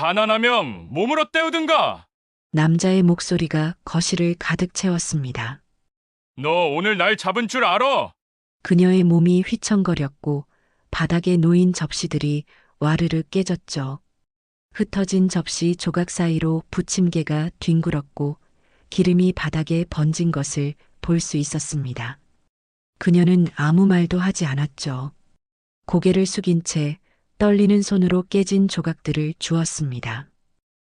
가난하면 몸으로 때우든가. 남자의 목소리가 거실을 가득 채웠습니다. 너 오늘 날 잡은 줄 알아? 그녀의 몸이 휘청거렸고 바닥에 놓인 접시들이 와르르 깨졌죠. 흩어진 접시 조각 사이로 부침개가 뒹굴었고 기름이 바닥에 번진 것을 볼 수 있었습니다. 그녀는 아무 말도 하지 않았죠. 고개를 숙인 채 떨리는 손으로 깨진 조각들을 주었습니다.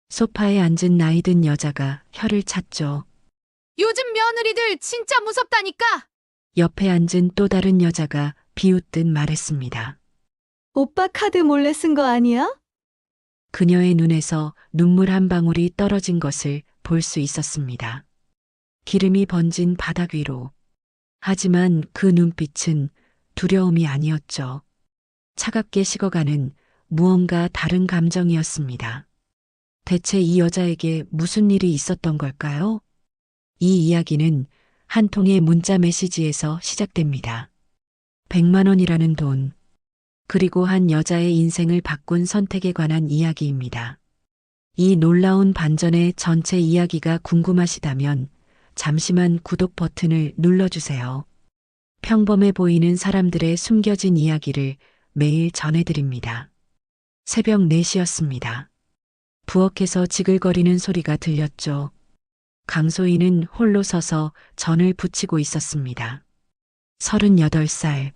소파에 앉은 나이든 여자가 혀를 찼죠. 요즘 며느리들 진짜 무섭다니까! 옆에 앉은 또 다른 여자가 비웃듯 말했습니다. 오빠 카드 몰래 쓴 거 아니야? 그녀의 눈에서 눈물 한 방울이 떨어진 것을 볼 수 있었습니다. 기름이 번진 바닥 위로. 하지만 그 눈빛은 두려움이 아니었죠. 차갑게 식어가는 무언가 다른 감정이었습니다. 대체 이 여자에게 무슨 일이 있었던 걸까요? 이 이야기는 한 통의 문자 메시지에서 시작됩니다. 100만 원이라는 돈, 그리고 한 여자의 인생을 바꾼 선택에 관한 이야기입니다. 이 놀라운 반전의 전체 이야기가 궁금하시다면 잠시만 구독 버튼을 눌러주세요. 평범해 보이는 사람들의 숨겨진 이야기를 매일 전해드립니다. 새벽 4시였습니다. 부엌에서 지글거리는 소리가 들렸죠. 강소희는 홀로 서서 전을 부치고 있었습니다. 38살.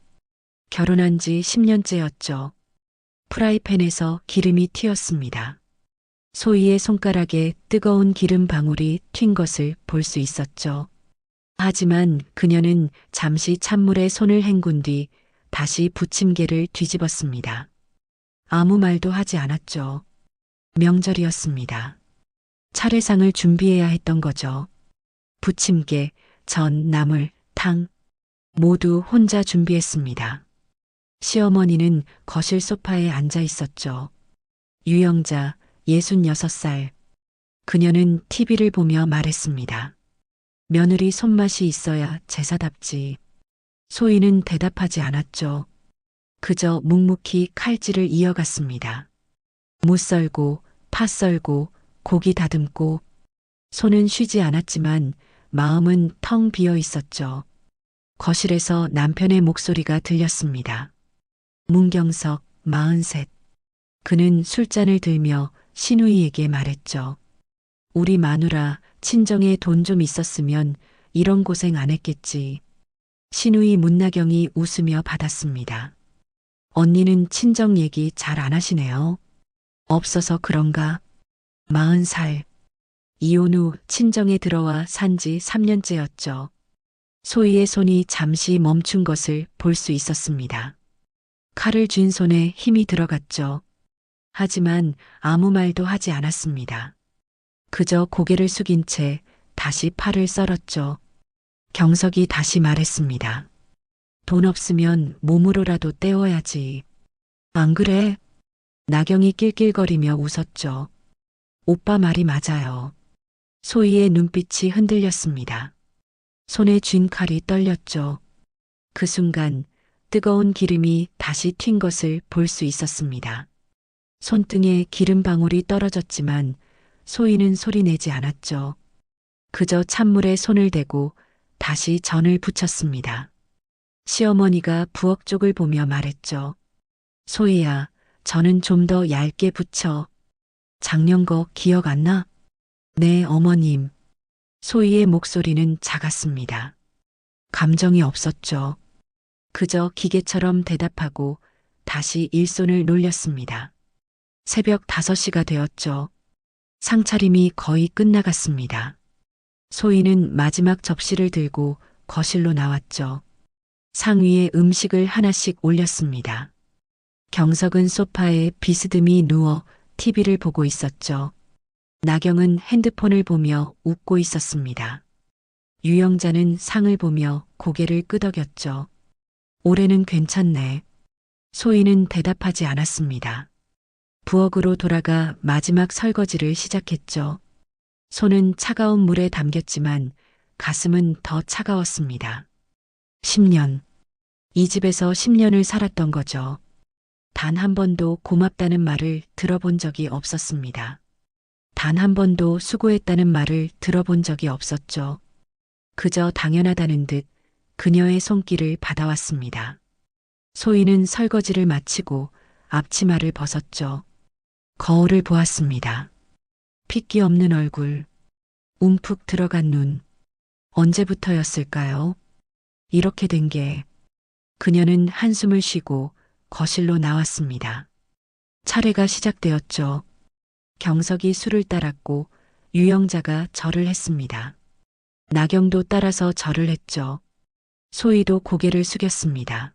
결혼한 지 10년째였죠. 프라이팬에서 기름이 튀었습니다. 소희의 손가락에 뜨거운 기름 방울이 튄 것을 볼 수 있었죠. 하지만 그녀는 잠시 찬물에 손을 헹군 뒤 다시 부침개를 뒤집었습니다. 아무 말도 하지 않았죠. 명절이었습니다. 차례상을 준비해야 했던 거죠. 부침개, 전, 나물, 탕 모두 혼자 준비했습니다. 시어머니는 거실 소파에 앉아 있었죠. 유영자, 66살. 그녀는 TV를 보며 말했습니다. 며느리 손맛이 있어야 제사답지. 소희는 대답하지 않았죠. 그저 묵묵히 칼질을 이어갔습니다. 무 썰고, 파 썰고, 고기 다듬고, 손은 쉬지 않았지만 마음은 텅 비어 있었죠. 거실에서 남편의 목소리가 들렸습니다. 문경석, 43. 그는 술잔을 들며 신우이에게 말했죠. 우리 마누라 친정에 돈 좀 있었으면 이런 고생 안 했겠지. 신우이 문나경이 웃으며 받았습니다. 언니는 친정 얘기 잘 안 하시네요. 없어서 그런가? 40살. 이혼 후 친정에 들어와 산 지 3년째였죠. 소희의 손이 잠시 멈춘 것을 볼 수 있었습니다. 칼을 쥔 손에 힘이 들어갔죠. 하지만 아무 말도 하지 않았습니다. 그저 고개를 숙인 채 다시 팔을 썰었죠. 경석이 다시 말했습니다. 돈 없으면 몸으로라도 때워야지. 안 그래? 나경이 낄낄거리며 웃었죠. 오빠 말이 맞아요. 소희의 눈빛이 흔들렸습니다. 손에 쥔 칼이 떨렸죠. 그 순간 뜨거운 기름이 다시 튄 것을 볼 수 있었습니다. 손등에 기름 방울이 떨어졌지만 소희는 소리내지 않았죠. 그저 찬물에 손을 대고 다시 전을 부쳤습니다. 시어머니가 부엌 쪽을 보며 말했죠. 소희야, 전은 좀 더 얇게 부쳐. 작년 거 기억 안 나? 네, 어머님. 소희의 목소리는 작았습니다. 감정이 없었죠. 그저 기계처럼 대답하고 다시 일손을 놀렸습니다. 새벽 5시가 되었죠. 상차림이 거의 끝나갔습니다. 소희는 마지막 접시를 들고 거실로 나왔죠. 상 위에 음식을 하나씩 올렸습니다. 경석은 소파에 비스듬히 누워 TV를 보고 있었죠. 나경은 핸드폰을 보며 웃고 있었습니다. 유영자는 상을 보며 고개를 끄덕였죠. 올해는 괜찮네. 소희는 대답하지 않았습니다. 부엌으로 돌아가 마지막 설거지를 시작했죠. 손은 차가운 물에 담겼지만 가슴은 더 차가웠습니다. 10년. 이 집에서 10년을 살았던 거죠. 단 한 번도 고맙다는 말을 들어본 적이 없었습니다. 단 한 번도 수고했다는 말을 들어본 적이 없었죠. 그저 당연하다는 듯 그녀의 손길을 받아왔습니다. 소희는 설거지를 마치고 앞치마를 벗었죠. 거울을 보았습니다. 핏기 없는 얼굴, 움푹 들어간 눈. 언제부터였을까요? 이렇게 된 게. 그녀는 한숨을 쉬고 거실로 나왔습니다. 차례가 시작되었죠. 경석이 술을 따랐고 유영자가 절을 했습니다. 나경도 따라서 절을 했죠. 소희도 고개를 숙였습니다.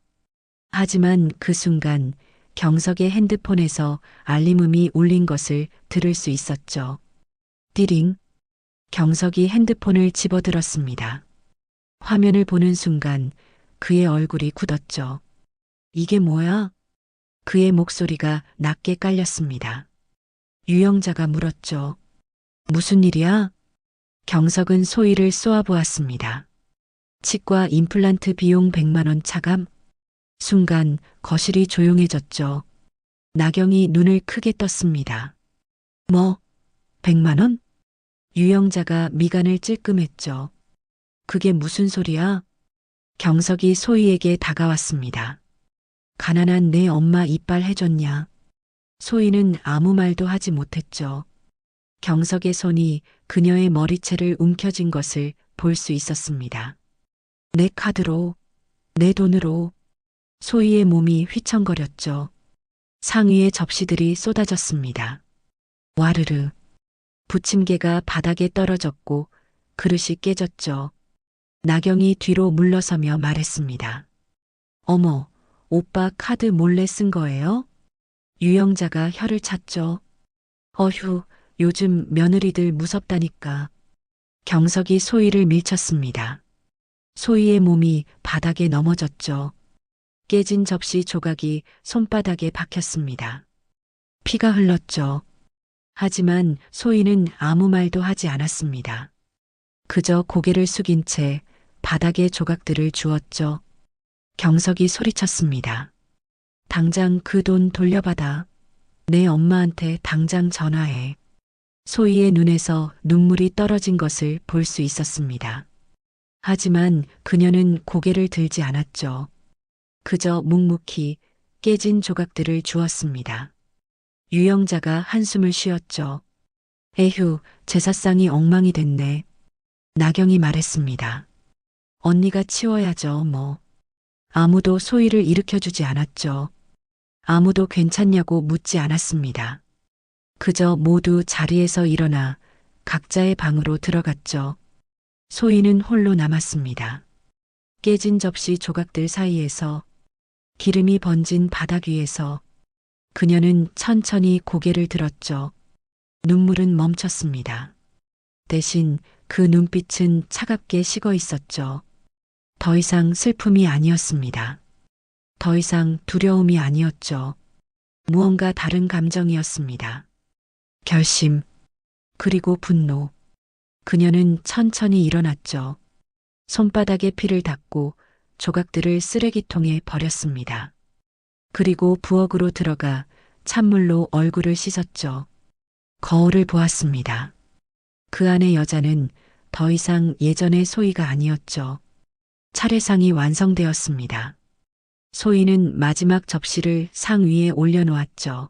하지만 그 순간 경석의 핸드폰에서 알림음이 울린 것을 들을 수 있었죠. 띠링. 경석이 핸드폰을 집어들었습니다. 화면을 보는 순간 그의 얼굴이 굳었죠. 이게 뭐야? 그의 목소리가 낮게 깔렸습니다. 유영자가 물었죠. 무슨 일이야? 경석은 소희를 쏘아보았습니다. 치과 임플란트 비용 100만 원 차감? 순간 거실이 조용해졌죠. 나경이 눈을 크게 떴습니다. 뭐? 100만 원? 유영자가 미간을 찔끔했죠. 그게 무슨 소리야? 경석이 소희에게 다가왔습니다. 가난한 내 엄마 이빨 해줬냐? 소희는 아무 말도 하지 못했죠. 경석의 손이 그녀의 머리채를 움켜쥔 것을 볼 수 있었습니다. 내 카드로, 내 돈으로. 소희의 몸이 휘청거렸죠. 상위의 접시들이 쏟아졌습니다. 와르르. 부침개가 바닥에 떨어졌고 그릇이 깨졌죠. 나경이 뒤로 물러서며 말했습니다. 어머, 오빠 카드 몰래 쓴 거예요? 유영자가 혀를 찼죠. 어휴, 요즘 며느리들 무섭다니까. 경석이 소희를 밀쳤습니다. 소희의 몸이 바닥에 넘어졌죠. 깨진 접시 조각이 손바닥에 박혔습니다. 피가 흘렀죠. 하지만 소희는 아무 말도 하지 않았습니다. 그저 고개를 숙인 채 바닥에 조각들을 주었죠. 경석이 소리쳤습니다. 당장 그 돈 돌려받아. 내 엄마한테 당장 전화해. 소희의 눈에서 눈물이 떨어진 것을 볼 수 있었습니다. 하지만 그녀는 고개를 들지 않았죠. 그저 묵묵히 깨진 조각들을 주었습니다. 유영자가 한숨을 쉬었죠. 에휴, 제사상이 엉망이 됐네. 나경이 말했습니다. 언니가 치워야죠, 뭐. 아무도 소희를 일으켜주지 않았죠. 아무도 괜찮냐고 묻지 않았습니다. 그저 모두 자리에서 일어나 각자의 방으로 들어갔죠. 소희는 홀로 남았습니다. 깨진 접시 조각들 사이에서, 기름이 번진 바닥 위에서 그녀는 천천히 고개를 들었죠. 눈물은 멈췄습니다. 대신 그 눈빛은 차갑게 식어 있었죠. 더 이상 슬픔이 아니었습니다. 더 이상 두려움이 아니었죠. 무언가 다른 감정이었습니다. 결심, 그리고 분노. 그녀는 천천히 일어났죠. 손바닥에 피를 닦고 조각들을 쓰레기통에 버렸습니다. 그리고 부엌으로 들어가 찬물로 얼굴을 씻었죠. 거울을 보았습니다. 그 안의 여자는 더 이상 예전의 소희가 아니었죠. 차례상이 완성되었습니다. 소희는 마지막 접시를 상 위에 올려놓았죠.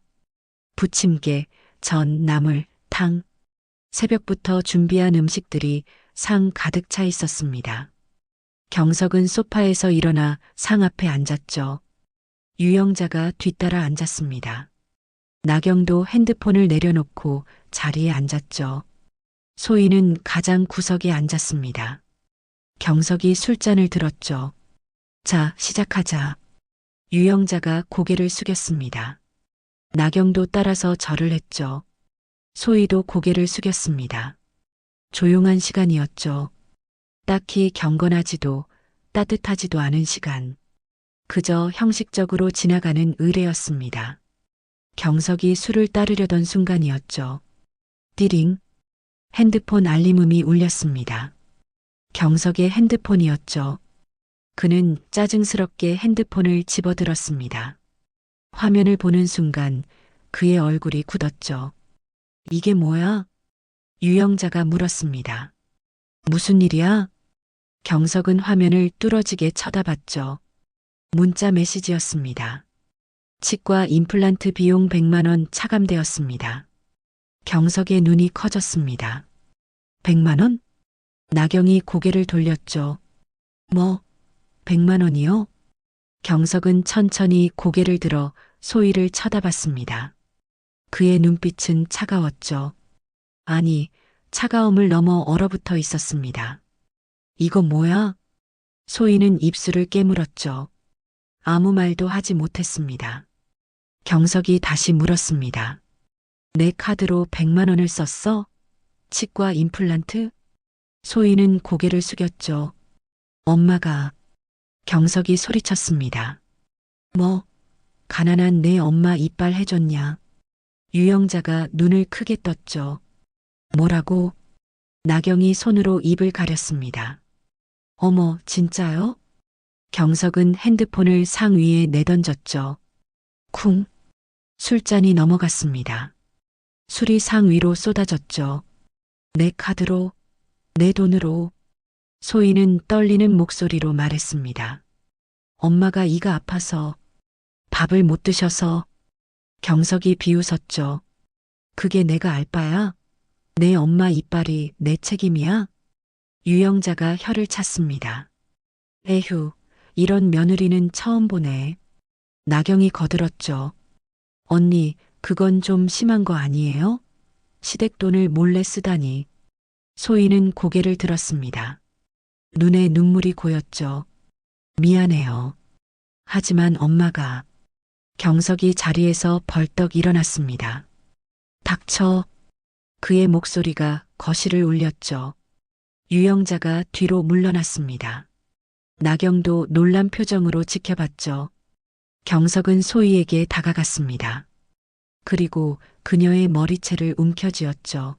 부침개, 전, 나물, 탕. 새벽부터 준비한 음식들이 상 가득 차 있었습니다. 경석은 소파에서 일어나 상 앞에 앉았죠. 유영자가 뒤따라 앉았습니다. 나경도 핸드폰을 내려놓고 자리에 앉았죠. 소희는 가장 구석에 앉았습니다. 경석이 술잔을 들었죠. 자, 시작하자. 유영자가 고개를 숙였습니다. 나경도 따라서 절을 했죠. 소희도 고개를 숙였습니다. 조용한 시간이었죠. 딱히 경건하지도 따뜻하지도 않은 시간. 그저 형식적으로 지나가는 의례였습니다. 경석이 술을 따르려던 순간이었죠. 띠링. 핸드폰 알림음이 울렸습니다. 경석의 핸드폰이었죠. 그는 짜증스럽게 핸드폰을 집어들었습니다. 화면을 보는 순간 그의 얼굴이 굳었죠. 이게 뭐야? 유영자가 물었습니다. 무슨 일이야? 경석은 화면을 뚫어지게 쳐다봤죠. 문자 메시지였습니다. 치과 임플란트 비용 100만 원 차감되었습니다. 경석의 눈이 커졌습니다. 100만 원? 나경이 고개를 돌렸죠. 뭐, 100만 원이요? 경석은 천천히 고개를 들어 소희를 쳐다봤습니다. 그의 눈빛은 차가웠죠. 아니, 차가움을 넘어 얼어붙어 있었습니다. 이거 뭐야? 소희는 입술을 깨물었죠. 아무 말도 하지 못했습니다. 경석이 다시 물었습니다. 내 카드로 100만 원을 썼어? 치과 임플란트? 소희는 고개를 숙였죠. 엄마가. 경석이 소리쳤습니다. 뭐, 가난한 내 엄마 이빨 해줬냐? 유영자가 눈을 크게 떴죠. 뭐라고? 나경이 손으로 입을 가렸습니다. 어머, 진짜요? 경석은 핸드폰을 상 위에 내던졌죠. 쿵. 술잔이 넘어갔습니다. 술이 상 위로 쏟아졌죠. 내 카드로, 내 돈으로. 소희는 떨리는 목소리로 말했습니다. 엄마가 이가 아파서, 밥을 못 드셔서. 경석이 비웃었죠. 그게 내가 알 바야? 내 엄마 이빨이 내 책임이야? 유영자가 혀를 찼습니다. 에휴, 이런 며느리는 처음 보네. 나경이 거들었죠. 언니, 그건 좀 심한 거 아니에요? 시댁돈을 몰래 쓰다니. 소희는 고개를 들었습니다. 눈에 눈물이 고였죠. 미안해요. 하지만 엄마가. 경석이 자리에서 벌떡 일어났습니다. 닥쳐. 그의 목소리가 거실을 울렸죠. 유영자가 뒤로 물러났습니다. 나경도 놀란 표정으로 지켜봤죠. 경석은 소희에게 다가갔습니다. 그리고 그녀의 머리채를 움켜쥐었죠.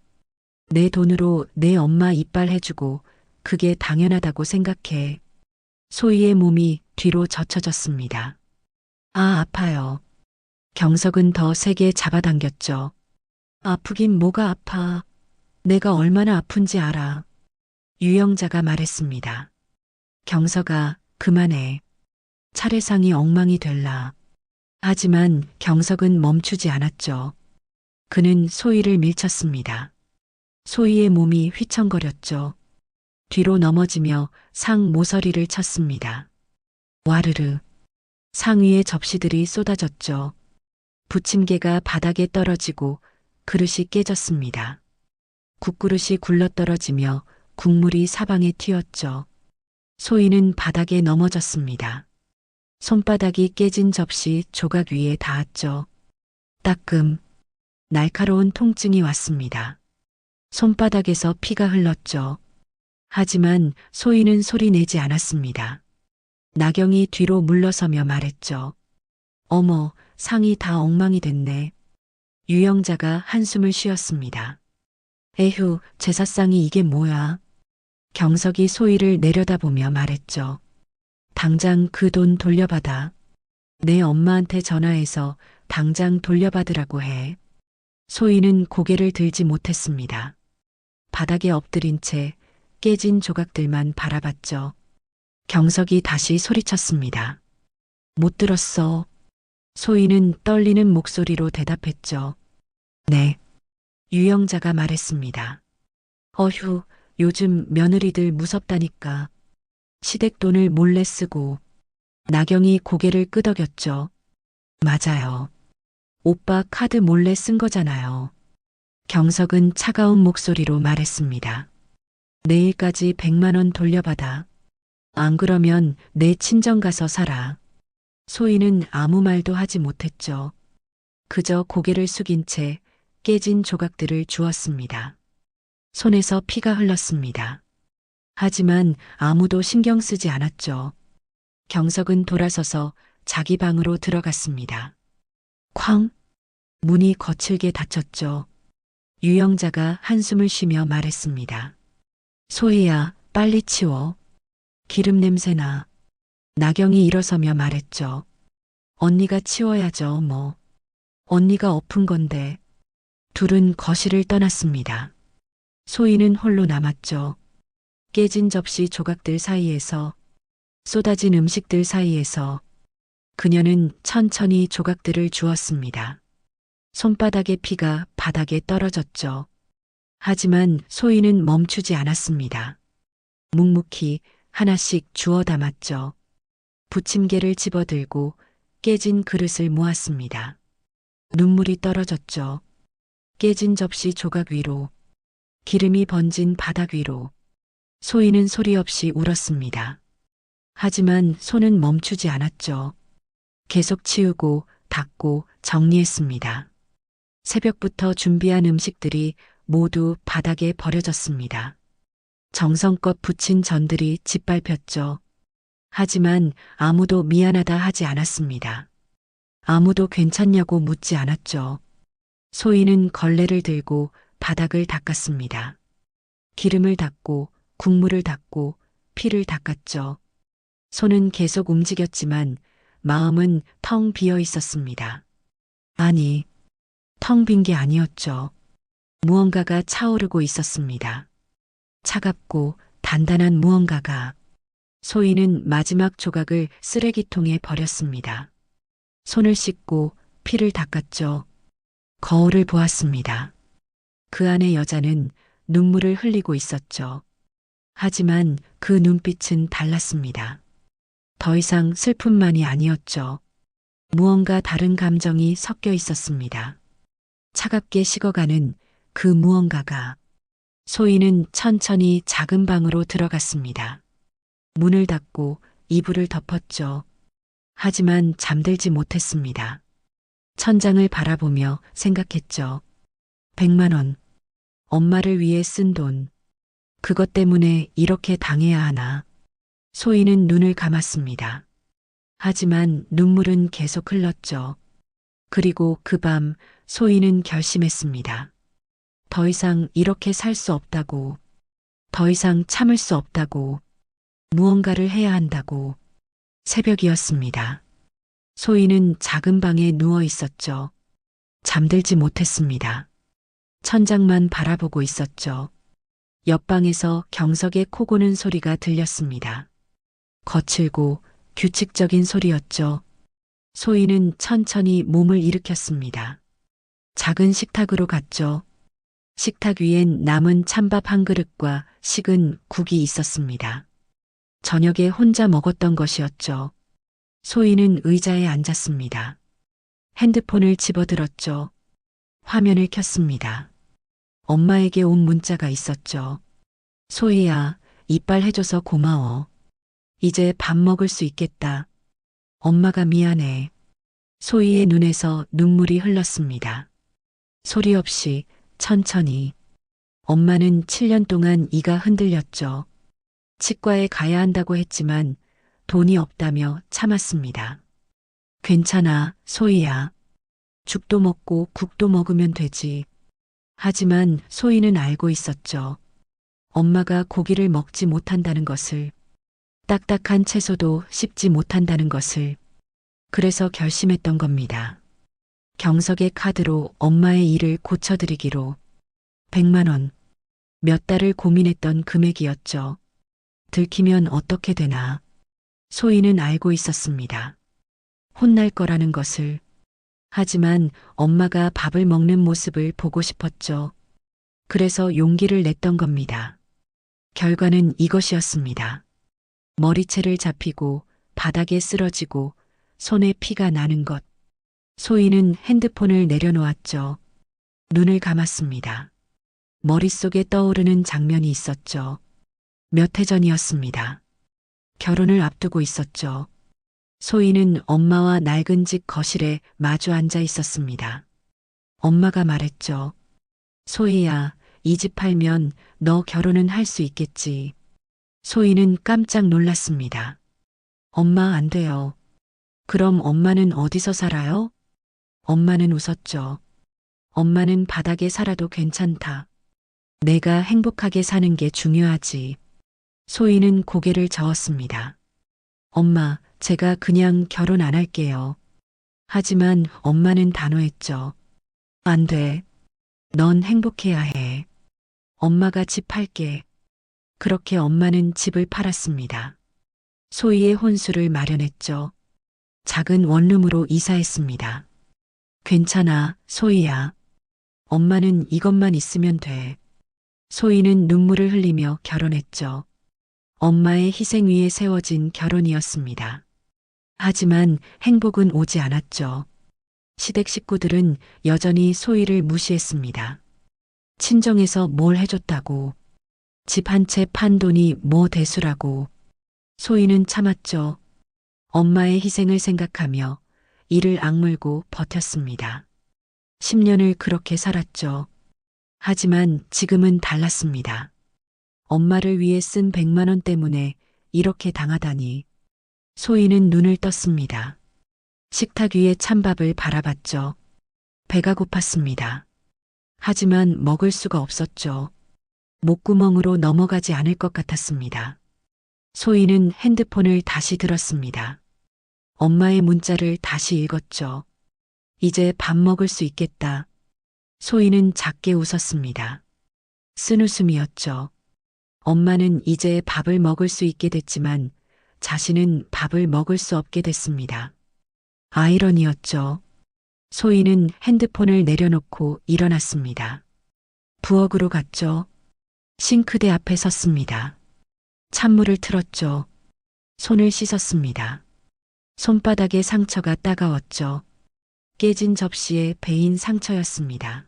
내 돈으로 내 엄마 이빨 해주고 그게 당연하다고 생각해. 소희의 몸이 뒤로 젖혀졌습니다. 아, 아파요. 경석은 더 세게 잡아당겼죠. 아프긴 뭐가 아파. 내가 얼마나 아픈지 알아. 유영자가 말했습니다. 경석아, 그만해. 차례상이 엉망이 될라. 하지만 경석은 멈추지 않았죠. 그는 소희를 밀쳤습니다. 소희의 몸이 휘청거렸죠. 뒤로 넘어지며 상 모서리를 쳤습니다. 와르르. 상 위에 접시들이 쏟아졌죠. 부침개가 바닥에 떨어지고 그릇이 깨졌습니다. 국그릇이 굴러떨어지며 국물이 사방에 튀었죠. 소희는 바닥에 넘어졌습니다. 손바닥이 깨진 접시 조각 위에 닿았죠. 따끔. 날카로운 통증이 왔습니다. 손바닥에서 피가 흘렀죠. 하지만 소희는 소리 내지 않았습니다. 나경이 뒤로 물러서며 말했죠. 어머, 상이 다 엉망이 됐네. 유영자가 한숨을 쉬었습니다. 에휴, 제사상이 이게 뭐야? 경석이 소희를 내려다보며 말했죠. 당장 그 돈 돌려받아. 내 엄마한테 전화해서 당장 돌려받으라고 해. 소희는 고개를 들지 못했습니다. 바닥에 엎드린 채 깨진 조각들만 바라봤죠. 경석이 다시 소리쳤습니다. 못 들었어. 소희는 떨리는 목소리로 대답했죠. 네. 유영자가 말했습니다. 어휴, 요즘 며느리들 무섭다니까. 시댁돈을 몰래 쓰고. 나경이 고개를 끄덕였죠. 맞아요. 오빠 카드 몰래 쓴 거잖아요. 경석은 차가운 목소리로 말했습니다. 내일까지 100만 원 돌려받아. 안 그러면 내 친정 가서 살아. 소희는 아무 말도 하지 못했죠. 그저 고개를 숙인 채 깨진 조각들을 주었습니다. 손에서 피가 흘렀습니다. 하지만 아무도 신경 쓰지 않았죠. 경석은 돌아서서 자기 방으로 들어갔습니다. 쾅! 문이 거칠게 닫혔죠. 유영자가 한숨을 쉬며 말했습니다. 소희야, 빨리 치워. 기름 냄새나. 나경이 일어서며 말했죠. 언니가 치워야죠, 뭐. 언니가 엎은 건데. 둘은 거실을 떠났습니다. 소희는 홀로 남았죠. 깨진 접시 조각들 사이에서, 쏟아진 음식들 사이에서 그녀는 천천히 조각들을 주었습니다. 손바닥의 피가 바닥에 떨어졌죠. 하지만 소희는 멈추지 않았습니다. 묵묵히 하나씩 주워 담았죠. 부침개를 집어들고 깨진 그릇을 모았습니다. 눈물이 떨어졌죠. 깨진 접시 조각 위로, 기름이 번진 바닥 위로. 소희는 소리 없이 울었습니다. 하지만 손은 멈추지 않았죠. 계속 치우고 닦고 정리했습니다. 새벽부터 준비한 음식들이 모두 바닥에 버려졌습니다. 정성껏 부친 전들이 짓밟혔죠. 하지만 아무도 미안하다 하지 않았습니다. 아무도 괜찮냐고 묻지 않았죠. 소희는 걸레를 들고 바닥을 닦았습니다. 기름을 닦고 국물을 닦고 피를 닦았죠. 손은 계속 움직였지만 마음은 텅 비어 있었습니다. 아니, 텅 빈 게 아니었죠. 무언가가 차오르고 있었습니다. 차갑고 단단한 무언가가. 소희는 마지막 조각을 쓰레기통에 버렸습니다. 손을 씻고 피를 닦았죠. 거울을 보았습니다. 그 안에 여자는 눈물을 흘리고 있었죠. 하지만 그 눈빛은 달랐습니다. 더 이상 슬픔만이 아니었죠. 무언가 다른 감정이 섞여 있었습니다. 차갑게 식어가는 그 무언가가. 소희는 천천히 작은 방으로 들어갔습니다. 문을 닫고 이불을 덮었죠. 하지만 잠들지 못했습니다. 천장을 바라보며 생각했죠. 100만 원. 엄마를 위해 쓴 돈. 그것 때문에 이렇게 당해야 하나. 소희는 눈을 감았습니다. 하지만 눈물은 계속 흘렀죠. 그리고 그 밤 소희는 결심했습니다. 더 이상 이렇게 살 수 없다고. 더 이상 참을 수 없다고. 무언가를 해야 한다고. 새벽이었습니다. 소희는 작은 방에 누워 있었죠. 잠들지 못했습니다. 천장만 바라보고 있었죠. 옆방에서 경석의 코 고는 소리가 들렸습니다. 거칠고 규칙적인 소리였죠. 소희는 천천히 몸을 일으켰습니다. 작은 식탁으로 갔죠. 식탁 위엔 남은 찬밥 한 그릇과 식은 국이 있었습니다. 저녁에 혼자 먹었던 것이었죠. 소희는 의자에 앉았습니다. 핸드폰을 집어들었죠. 화면을 켰습니다. 엄마에게 온 문자가 있었죠. 소희야, 이빨 해줘서 고마워. 이제 밥 먹을 수 있겠다. 엄마가 미안해. 소희의 눈에서 눈물이 흘렀습니다. 소리 없이 천천히. 엄마는 7년 동안 이가 흔들렸죠. 치과에 가야 한다고 했지만 돈이 없다며 참았습니다. 괜찮아, 소희야. 죽도 먹고 국도 먹으면 되지. 하지만 소희는 알고 있었죠. 엄마가 고기를 먹지 못한다는 것을, 딱딱한 채소도 씹지 못한다는 것을. 그래서 결심했던 겁니다. 경석의 카드로 엄마의 일을 고쳐드리기로. 100만 원. 몇 달을 고민했던 금액이었죠. 들키면 어떻게 되나. 소희는 알고 있었습니다. 혼날 거라는 것을. 하지만 엄마가 밥을 먹는 모습을 보고 싶었죠. 그래서 용기를 냈던 겁니다. 결과는 이것이었습니다. 머리채를 잡히고 바닥에 쓰러지고 손에 피가 나는 것. 소희는 핸드폰을 내려놓았죠. 눈을 감았습니다. 머릿속에 떠오르는 장면이 있었죠. 몇 해 전이었습니다. 결혼을 앞두고 있었죠. 소희는 엄마와 낡은 집 거실에 마주 앉아 있었습니다. 엄마가 말했죠. 소희야, 이 집 팔면 너 결혼은 할 수 있겠지. 소희는 깜짝 놀랐습니다. 엄마 안 돼요. 그럼 엄마는 어디서 살아요? 엄마는 웃었죠. 엄마는 바닥에 살아도 괜찮다. 내가 행복하게 사는 게 중요하지. 소희는 고개를 저었습니다. 엄마, 제가 그냥 결혼 안 할게요. 하지만 엄마는 단호했죠. 안 돼. 넌 행복해야 해. 엄마가 집 팔게. 그렇게 엄마는 집을 팔았습니다. 소희의 혼수를 마련했죠. 작은 원룸으로 이사했습니다. 괜찮아, 소희야. 엄마는 이것만 있으면 돼. 소희는 눈물을 흘리며 결혼했죠. 엄마의 희생 위에 세워진 결혼이었습니다. 하지만 행복은 오지 않았죠. 시댁 식구들은 여전히 소희를 무시했습니다. 친정에서 뭘 해줬다고, 집 한 채 판 돈이 뭐 대수라고. 소희는 참았죠. 엄마의 희생을 생각하며 이를 악물고 버텼습니다. 10년을 그렇게 살았죠. 하지만 지금은 달랐습니다. 엄마를 위해 쓴 100만 원 때문에 이렇게 당하다니. 소희는 눈을 떴습니다. 식탁 위에 찬밥을 바라봤죠. 배가 고팠습니다. 하지만 먹을 수가 없었죠. 목구멍으로 넘어가지 않을 것 같았습니다. 소희는 핸드폰을 다시 들었습니다. 엄마의 문자를 다시 읽었죠. 이제 밥 먹을 수 있겠다. 소희는 작게 웃었습니다. 쓴웃음이었죠. 엄마는 이제 밥을 먹을 수 있게 됐지만 자신은 밥을 먹을 수 없게 됐습니다. 아이러니였죠. 소희는 핸드폰을 내려놓고 일어났습니다. 부엌으로 갔죠. 싱크대 앞에 섰습니다. 찬물을 틀었죠. 손을 씻었습니다. 손바닥에 상처가 따가웠죠. 깨진 접시에 베인 상처였습니다.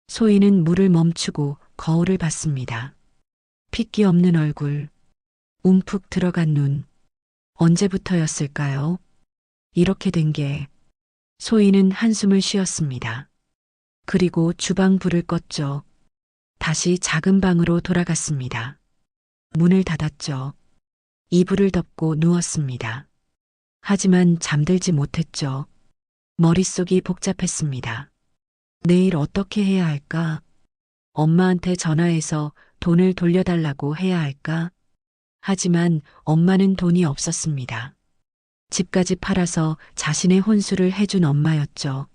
소희는 물을 멈추고 거울을 봤습니다. 핏기 없는 얼굴, 움푹 들어간 눈. 언제부터였을까요? 이렇게 된 게. 소희는 한숨을 쉬었습니다. 그리고 주방 불을 껐죠. 다시 작은 방으로 돌아갔습니다. 문을 닫았죠. 이불을 덮고 누웠습니다. 하지만 잠들지 못했죠. 머릿속이 복잡했습니다. 내일 어떻게 해야 할까? 엄마한테 전화해서 돈을 돌려달라고 해야 할까? 하지만 엄마는 돈이 없었습니다. 집까지 팔아서 자신의 혼수를 해준 엄마였죠.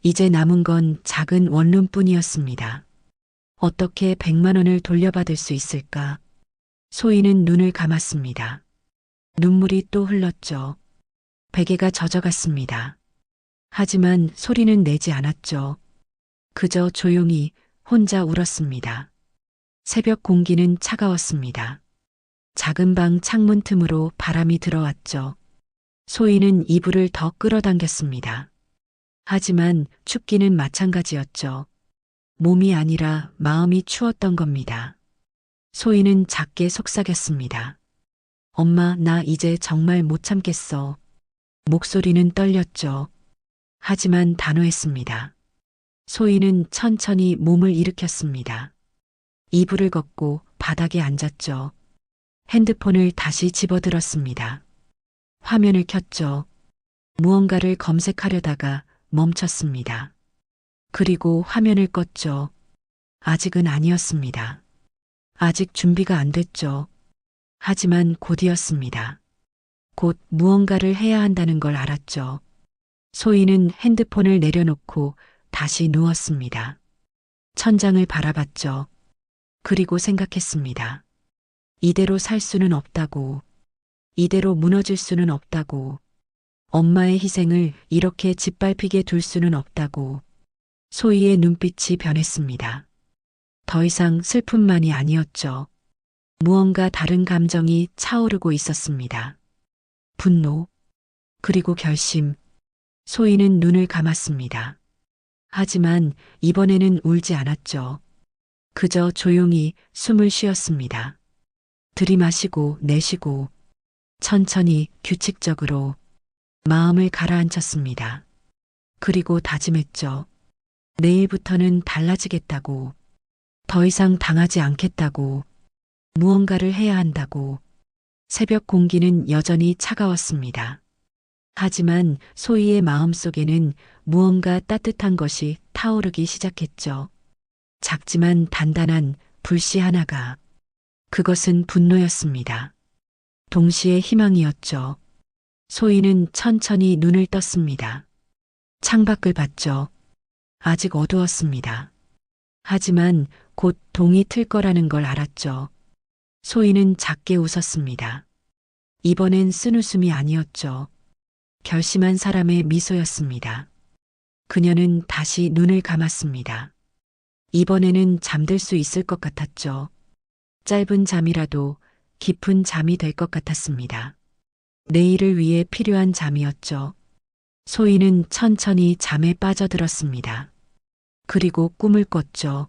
이제 남은 건 작은 원룸뿐이었습니다. 어떻게 100만 원을 돌려받을 수 있을까? 소희는 눈을 감았습니다. 눈물이 또 흘렀죠. 베개가 젖어갔습니다. 하지만 소리는 내지 않았죠. 그저 조용히 혼자 울었습니다. 새벽 공기는 차가웠습니다. 작은 방 창문 틈으로 바람이 들어왔죠. 소희는 이불을 더 끌어당겼습니다. 하지만 춥기는 마찬가지였죠. 몸이 아니라 마음이 추웠던 겁니다. 소희는 작게 속삭였습니다. 엄마, 나 이제 정말 못 참겠어. 목소리는 떨렸죠. 하지만 단호했습니다. 소희는 천천히 몸을 일으켰습니다. 이불을 걷고 바닥에 앉았죠. 핸드폰을 다시 집어들었습니다. 화면을 켰죠. 무언가를 검색하려다가 멈췄습니다. 그리고 화면을 껐죠. 아직은 아니었습니다. 아직 준비가 안 됐죠. 하지만 곧이었습니다. 곧 무언가를 해야 한다는 걸 알았죠. 소희는 핸드폰을 내려놓고 다시 누웠습니다. 천장을 바라봤죠. 그리고 생각했습니다. 이대로 살 수는 없다고. 이대로 무너질 수는 없다고. 엄마의 희생을 이렇게 짓밟히게 둘 수는 없다고. 소희의 눈빛이 변했습니다. 더 이상 슬픔만이 아니었죠. 무언가 다른 감정이 차오르고 있었습니다. 분노, 그리고 결심. 소희는 눈을 감았습니다. 하지만 이번에는 울지 않았죠. 그저 조용히 숨을 쉬었습니다. 들이마시고 내쉬고 천천히 규칙적으로 마음을 가라앉혔습니다. 그리고 다짐했죠. 내일부터는 달라지겠다고. 더 이상 당하지 않겠다고. 무언가를 해야 한다고. 새벽 공기는 여전히 차가웠습니다. 하지만 소희의 마음속에는 무언가 따뜻한 것이 타오르기 시작했죠. 작지만 단단한 불씨 하나가. 그것은 분노였습니다. 동시에 희망이었죠. 소희는 천천히 눈을 떴습니다. 창밖을 봤죠. 아직 어두웠습니다. 하지만 곧 동이 틀 거라는 걸 알았죠. 소희는 작게 웃었습니다. 이번엔 쓴웃음이 아니었죠. 결심한 사람의 미소였습니다. 그녀는 다시 눈을 감았습니다. 이번에는 잠들 수 있을 것 같았죠. 짧은 잠이라도 깊은 잠이 될 것 같았습니다. 내일을 위해 필요한 잠이었죠. 소희는 천천히 잠에 빠져들었습니다. 그리고 꿈을 꿨죠.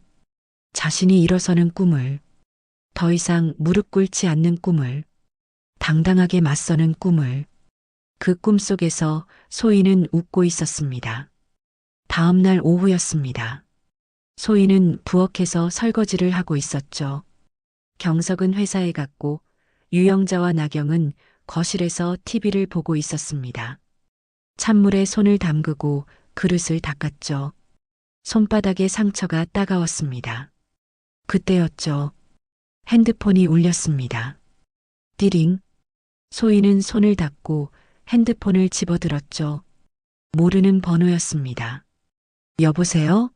자신이 일어서는 꿈을, 더 이상 무릎 꿇지 않는 꿈을, 당당하게 맞서는 꿈을. 그 꿈 속에서 소희는 웃고 있었습니다. 다음 날 오후였습니다. 소희는 부엌에서 설거지를 하고 있었죠. 경석은 회사에 갔고 유영자와 나경은 거실에서 TV를 보고 있었습니다. 찬물에 손을 담그고 그릇을 닦았죠. 손바닥에 상처가 따가웠습니다. 그때였죠. 핸드폰이 울렸습니다. 띠링. 소희는 손을 닦고 핸드폰을 집어들었죠. 모르는 번호였습니다. 여보세요?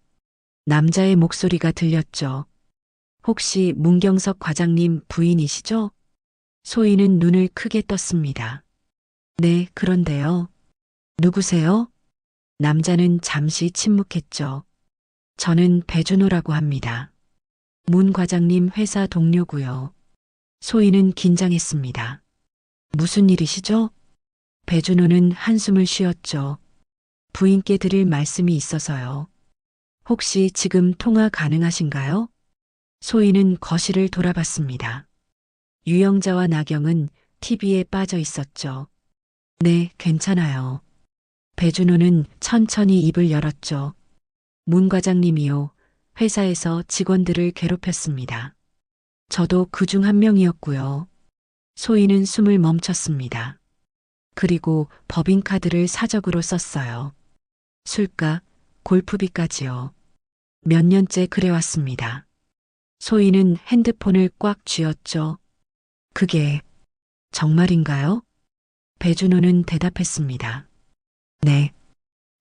남자의 목소리가 들렸죠. 혹시 문경석 과장님 부인이시죠? 소희는 눈을 크게 떴습니다. 네, 그런데요. 누구세요? 남자는 잠시 침묵했죠. 저는 배준호라고 합니다. 문 과장님 회사 동료고요. 소희는 긴장했습니다. 무슨 일이시죠? 배준호는 한숨을 쉬었죠. 부인께 드릴 말씀이 있어서요. 혹시 지금 통화 가능하신가요? 소희는 거실을 돌아봤습니다. 유영자와 나경은 TV에 빠져 있었죠. 네, 괜찮아요. 배준호는 천천히 입을 열었죠. 문 과장님이요. 회사에서 직원들을 괴롭혔습니다. 저도 그중 한 명이었고요. 소희는 숨을 멈췄습니다. 그리고 법인카드를 사적으로 썼어요. 술값, 골프비까지요. 몇 년째 그래왔습니다. 소희는 핸드폰을 꽉 쥐었죠. 그게 정말인가요? 배준호는 대답했습니다. 네.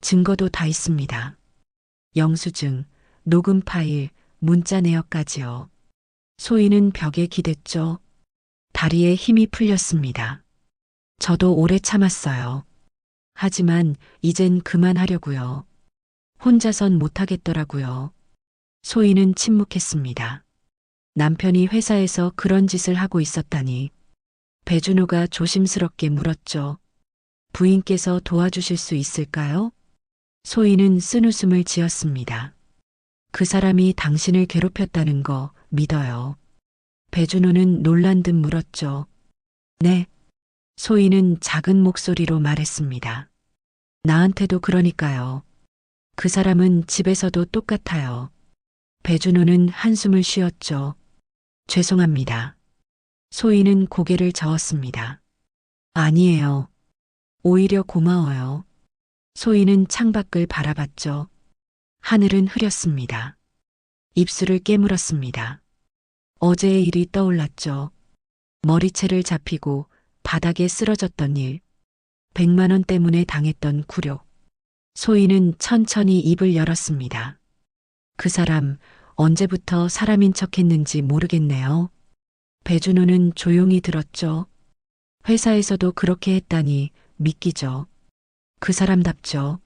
증거도 다 있습니다. 영수증, 녹음 파일, 문자 내역까지요. 소희는 벽에 기댔죠. 다리에 힘이 풀렸습니다. 저도 오래 참았어요. 하지만 이젠 그만하려고요. 혼자선 못하겠더라고요. 소희는 침묵했습니다. 남편이 회사에서 그런 짓을 하고 있었다니. 배준호가 조심스럽게 물었죠. 부인께서 도와주실 수 있을까요? 소희는 쓴웃음을 지었습니다. 그 사람이 당신을 괴롭혔다는 거 믿어요. 배준호는 놀란 듯 물었죠. 네. 소희는 작은 목소리로 말했습니다. 나한테도 그러니까요. 그 사람은 집에서도 똑같아요. 배준호는 한숨을 쉬었죠. 죄송합니다. 소희는 고개를 저었습니다. 아니에요. 오히려 고마워요. 소희는 창밖을 바라봤죠. 하늘은 흐렸습니다. 입술을 깨물었습니다. 어제의 일이 떠올랐죠. 머리채를 잡히고 바닥에 쓰러졌던 일, 100만 원 때문에 당했던 굴욕. 소희는 천천히 입을 열었습니다. 그 사람 언제부터 사람인 척했는지 모르겠네요. 배준호는 조용히 들었죠. 회사에서도 그렇게 했다니 믿기죠. 그 사람답죠.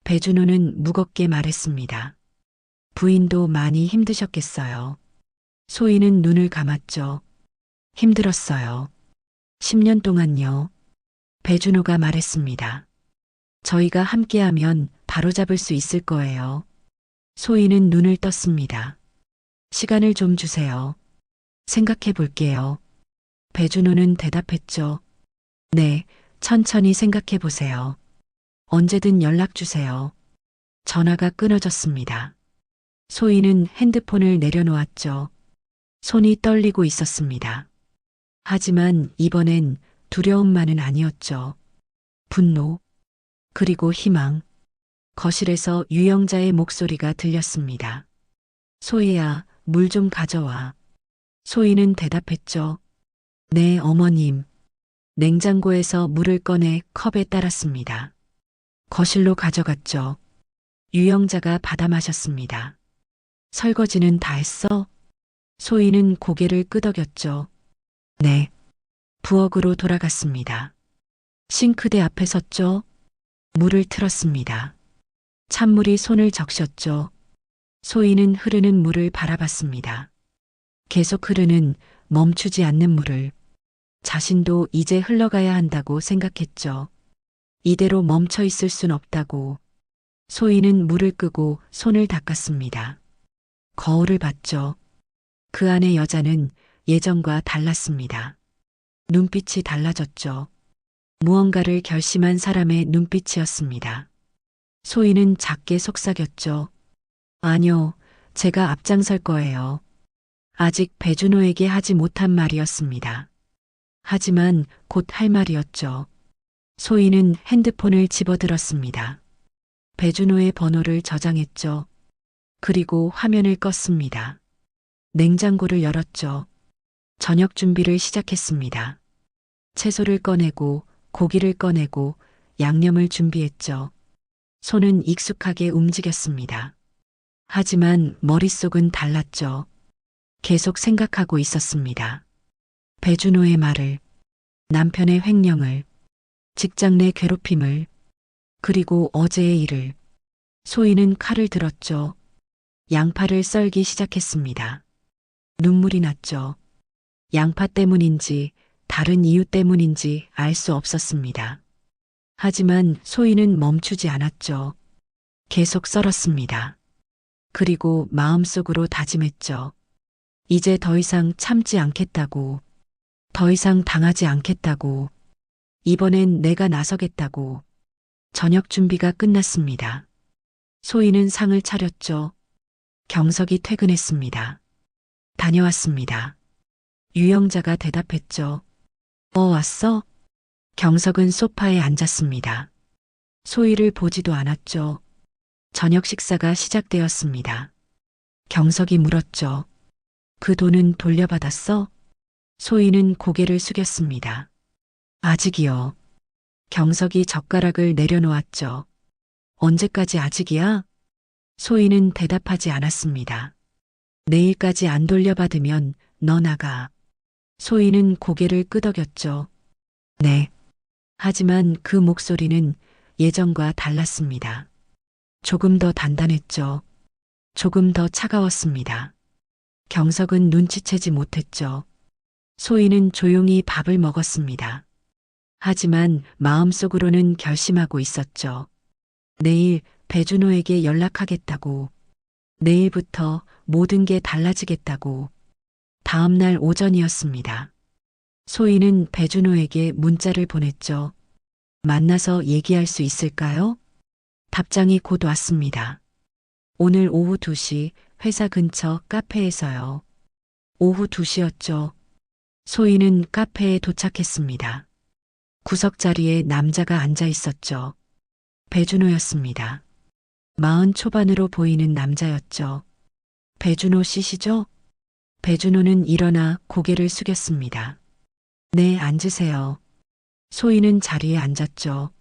배준호는 무겁게 말했습니다. 부인도 많이 힘드셨겠어요. 소희는 눈을 감았죠. 힘들었어요. 10년 동안요. 배준호가 말했습니다. 저희가 함께하면 바로잡을 수 있을 거예요. 소희는 눈을 떴습니다. 시간을 좀 주세요. 생각해 볼게요. 배준호는 대답했죠. 네, 천천히 생각해 보세요. 언제든 연락 주세요. 전화가 끊어졌습니다. 소희는 핸드폰을 내려놓았죠. 손이 떨리고 있었습니다. 하지만 이번엔 두려움만은 아니었죠. 분노, 그리고 희망. 거실에서 유영자의 목소리가 들렸습니다. 소희야, 물 좀 가져와. 소희는 대답했죠. 네, 어머님. 냉장고에서 물을 꺼내 컵에 따랐습니다. 거실로 가져갔죠. 유영자가 받아 마셨습니다. 설거지는 다 했어? 소희는 고개를 끄덕였죠. 네. 부엌으로 돌아갔습니다. 싱크대 앞에 섰죠. 물을 틀었습니다. 찬물이 손을 적셨죠. 소희는 흐르는 물을 바라봤습니다. 계속 흐르는 멈추지 않는 물을 자신도 이제 흘러가야 한다고 생각했죠. 이대로 멈춰 있을 순 없다고. 소희는 물을 끄고 손을 닦았습니다. 거울을 봤죠. 그 안의 여자는 예전과 달랐습니다. 눈빛이 달라졌죠. 무언가를 결심한 사람의 눈빛이었습니다. 소희는 작게 속삭였죠. 아니요, 제가 앞장설 거예요. 아직 배준호에게 하지 못한 말이었습니다. 하지만 곧 할 말이었죠. 소희는 핸드폰을 집어들었습니다. 배준호의 번호를 저장했죠. 그리고 화면을 껐습니다. 냉장고를 열었죠. 저녁 준비를 시작했습니다. 채소를 꺼내고 고기를 꺼내고 양념을 준비했죠. 손은 익숙하게 움직였습니다. 하지만 머릿속은 달랐죠. 계속 생각하고 있었습니다. 배준호의 말을, 남편의 횡령을, 직장 내 괴롭힘을, 그리고 어제의 일을. 소희는 칼을 들었죠. 양파를 썰기 시작했습니다. 눈물이 났죠. 양파 때문인지 다른 이유 때문인지 알 수 없었습니다. 하지만 소희는 멈추지 않았죠. 계속 썰었습니다. 그리고 마음속으로 다짐했죠. 이제 더 이상 참지 않겠다고. 더 이상 당하지 않겠다고. 이번엔 내가 나서겠다고. 저녁 준비가 끝났습니다. 소희는 상을 차렸죠. 경석이 퇴근했습니다. 다녀왔습니다. 유영자가 대답했죠. 왔어? 경석은 소파에 앉았습니다. 소희를 보지도 않았죠. 저녁 식사가 시작되었습니다. 경석이 물었죠. 그 돈은 돌려받았어? 소희는 고개를 숙였습니다. 아직이요. 경석이 젓가락을 내려놓았죠. 언제까지 아직이야? 소희는 대답하지 않았습니다. 내일까지 안 돌려받으면 너 나가. 소희는 고개를 끄덕였죠. 네. 하지만 그 목소리는 예전과 달랐습니다. 조금 더 단단했죠. 조금 더 차가웠습니다. 경석은 눈치채지 못했죠. 소희는 조용히 밥을 먹었습니다. 하지만 마음속으로는 결심하고 있었죠. 내일 배준호에게 연락하겠다고. 내일부터 모든 게 달라지겠다고. 다음 날 오전이었습니다. 소희는 배준호에게 문자를 보냈죠. 만나서 얘기할 수 있을까요? 답장이 곧 왔습니다. 오늘 오후 2시 회사 근처 카페에서요. 오후 2시였죠. 소희는 카페에 도착했습니다. 구석자리에 남자가 앉아 있었죠. 배준호였습니다. 40 초반으로 보이는 남자였죠. 배준호 씨시죠? 배준호는 일어나 고개를 숙였습니다. 네, 앉으세요. 소희는 자리에 앉았죠.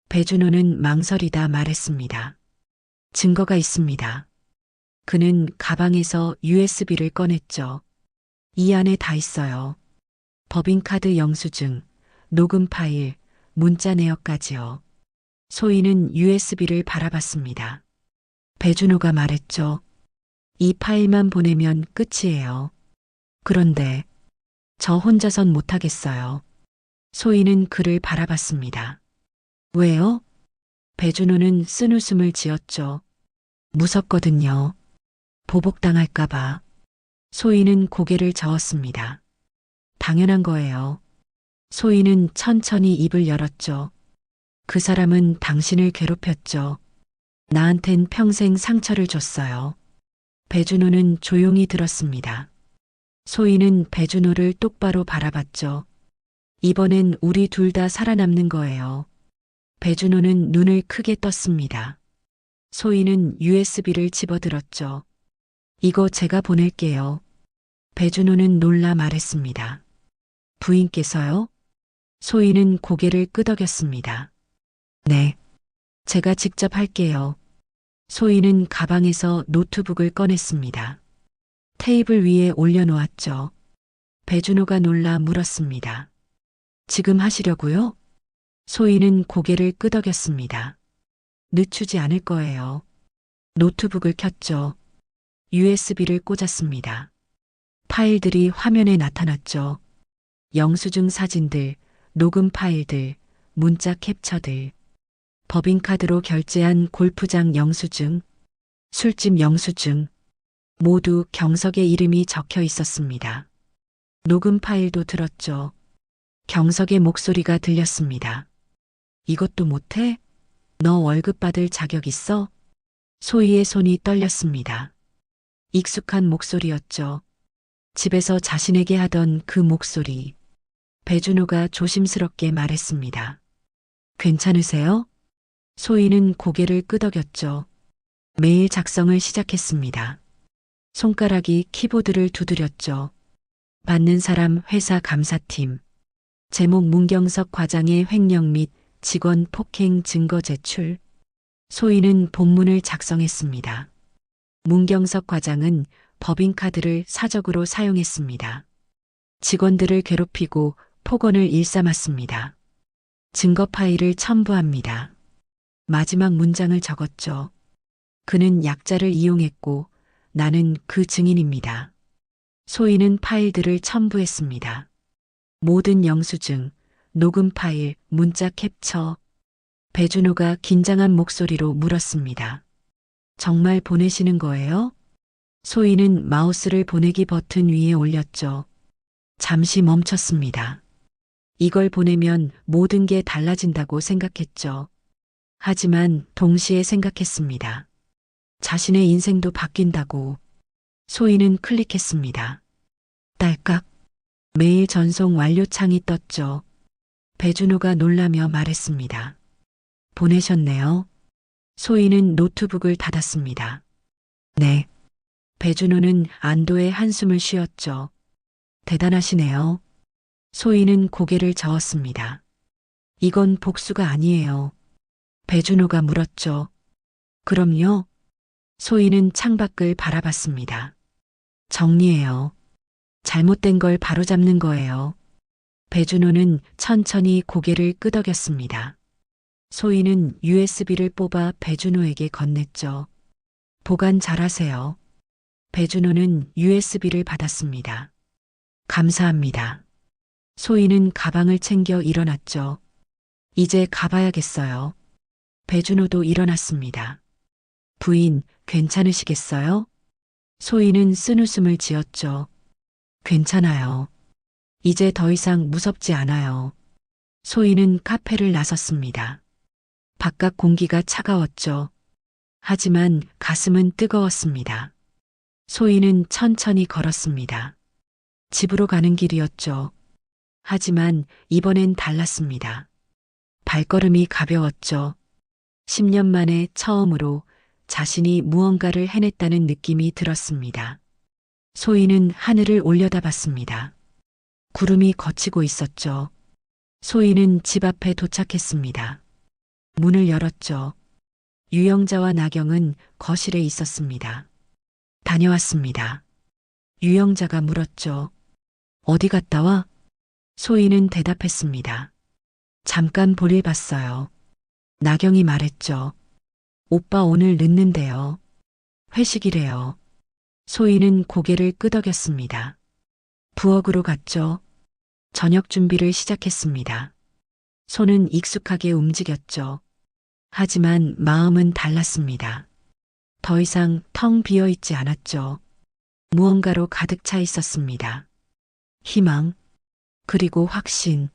배준호는 망설이다 말했습니다. 증거가 있습니다. 그는 가방에서 USB를 꺼냈죠. 이 안에 다 있어요. 법인카드 영수증, 녹음 파일, 문자 내역까지요. 소희는 USB를 바라봤습니다. 배준호가 말했죠. 이 파일만 보내면 끝이에요. 그런데 저 혼자선 못하겠어요. 소희는 그를 바라봤습니다. 왜요? 배준호는 쓴웃음을 지었죠. 무섭거든요. 보복당할까봐. 소희는 고개를 저었습니다. 당연한 거예요. 소희는 천천히 입을 열었죠. 그 사람은 당신을 괴롭혔죠. 나한텐 평생 상처를 줬어요. 배준호는 조용히 들었습니다. 소희는 배준호를 똑바로 바라봤죠. 이번엔 우리 둘 다 살아남는 거예요. 배준호는 눈을 크게 떴습니다. 소희는 USB를 집어들었죠. 이거 제가 보낼게요. 배준호는 놀라 말했습니다. 부인께서요? 소희는 고개를 끄덕였습니다. 네. 제가 직접 할게요. 소희는 가방에서 노트북을 꺼냈습니다. 테이블 위에 올려놓았죠. 배준호가 놀라 물었습니다. 지금 하시려고요? 소희는 고개를 끄덕였습니다. 늦추지 않을 거예요. 노트북을 켰죠. USB를 꽂았습니다. 파일들이 화면에 나타났죠. 영수증 사진들, 녹음 파일들, 문자 캡처들, 법인카드로 결제한 골프장 영수증, 술집 영수증, 모두 경석의 이름이 적혀 있었습니다. 녹음 파일도 들었죠. 경석의 목소리가 들렸습니다. 이것도 못해? 너 월급 받을 자격 있어? 소희의 손이 떨렸습니다. 익숙한 목소리였죠. 집에서 자신에게 하던 그 목소리. 배준호가 조심스럽게 말했습니다. 괜찮으세요? 소희는 고개를 끄덕였죠. 메일 작성을 시작했습니다. 손가락이 키보드를 두드렸죠. 받는 사람 회사 감사팀. 제목 문경석 과장의 횡령 및 직원 폭행 증거 제출. 소희는 본문을 작성했습니다. 문경석 과장은 법인카드를 사적으로 사용했습니다. 직원들을 괴롭히고 폭언을 일삼았습니다. 증거 파일을 첨부합니다. 마지막 문장을 적었죠. 그는 약자를 이용했고 나는 그 증인입니다. 소희는 파일들을 첨부했습니다. 모든 영수증, 녹음 파일, 문자 캡처. 배준호가 긴장한 목소리로 물었습니다. 정말 보내시는 거예요? 소희는 마우스를 보내기 버튼 위에 올렸죠. 잠시 멈췄습니다. 이걸 보내면 모든 게 달라진다고 생각했죠. 하지만 동시에 생각했습니다. 자신의 인생도 바뀐다고. 소희는 클릭했습니다. 딸깍. 메일 전송 완료 창이 떴죠. 배준호가 놀라며 말했습니다. 보내셨네요. 소희는 노트북을 닫았습니다. 네. 배준호는 안도의 한숨을 쉬었죠. 대단하시네요. 소희는 고개를 저었습니다. 이건 복수가 아니에요. 배준호가 물었죠. 그럼요. 소희는 창밖을 바라봤습니다. 정리해요. 잘못된 걸 바로잡는 거예요. 배준호는 천천히 고개를 끄덕였습니다. 소희는 USB를 뽑아 배준호에게 건넸죠. 보관 잘하세요. 배준호는 USB를 받았습니다. 감사합니다. 소희는 가방을 챙겨 일어났죠. 이제 가봐야겠어요. 배준호도 일어났습니다. 부인, 괜찮으시겠어요? 소희는 쓴웃음을 지었죠. 괜찮아요. 이제 더 이상 무섭지 않아요. 소희는 카페를 나섰습니다. 바깥 공기가 차가웠죠. 하지만 가슴은 뜨거웠습니다. 소희는 천천히 걸었습니다. 집으로 가는 길이었죠. 하지만 이번엔 달랐습니다. 발걸음이 가벼웠죠. 10년 만에 처음으로 자신이 무언가를 해냈다는 느낌이 들었습니다. 소희는 하늘을 올려다봤습니다. 구름이 걷히고 있었죠. 소희는 집 앞에 도착했습니다. 문을 열었죠. 유영자와 나경은 거실에 있었습니다. 다녀왔습니다. 유영자가 물었죠. 어디 갔다 와? 소희는 대답했습니다. 잠깐 볼일 봤어요. 나경이 말했죠. 오빠 오늘 늦는데요. 회식이래요. 소희는 고개를 끄덕였습니다. 부엌으로 갔죠. 저녁 준비를 시작했습니다. 손은 익숙하게 움직였죠. 하지만 마음은 달랐습니다. 더 이상 텅 비어 있지 않았죠. 무언가로 가득 차 있었습니다. 희망, 그리고 확신.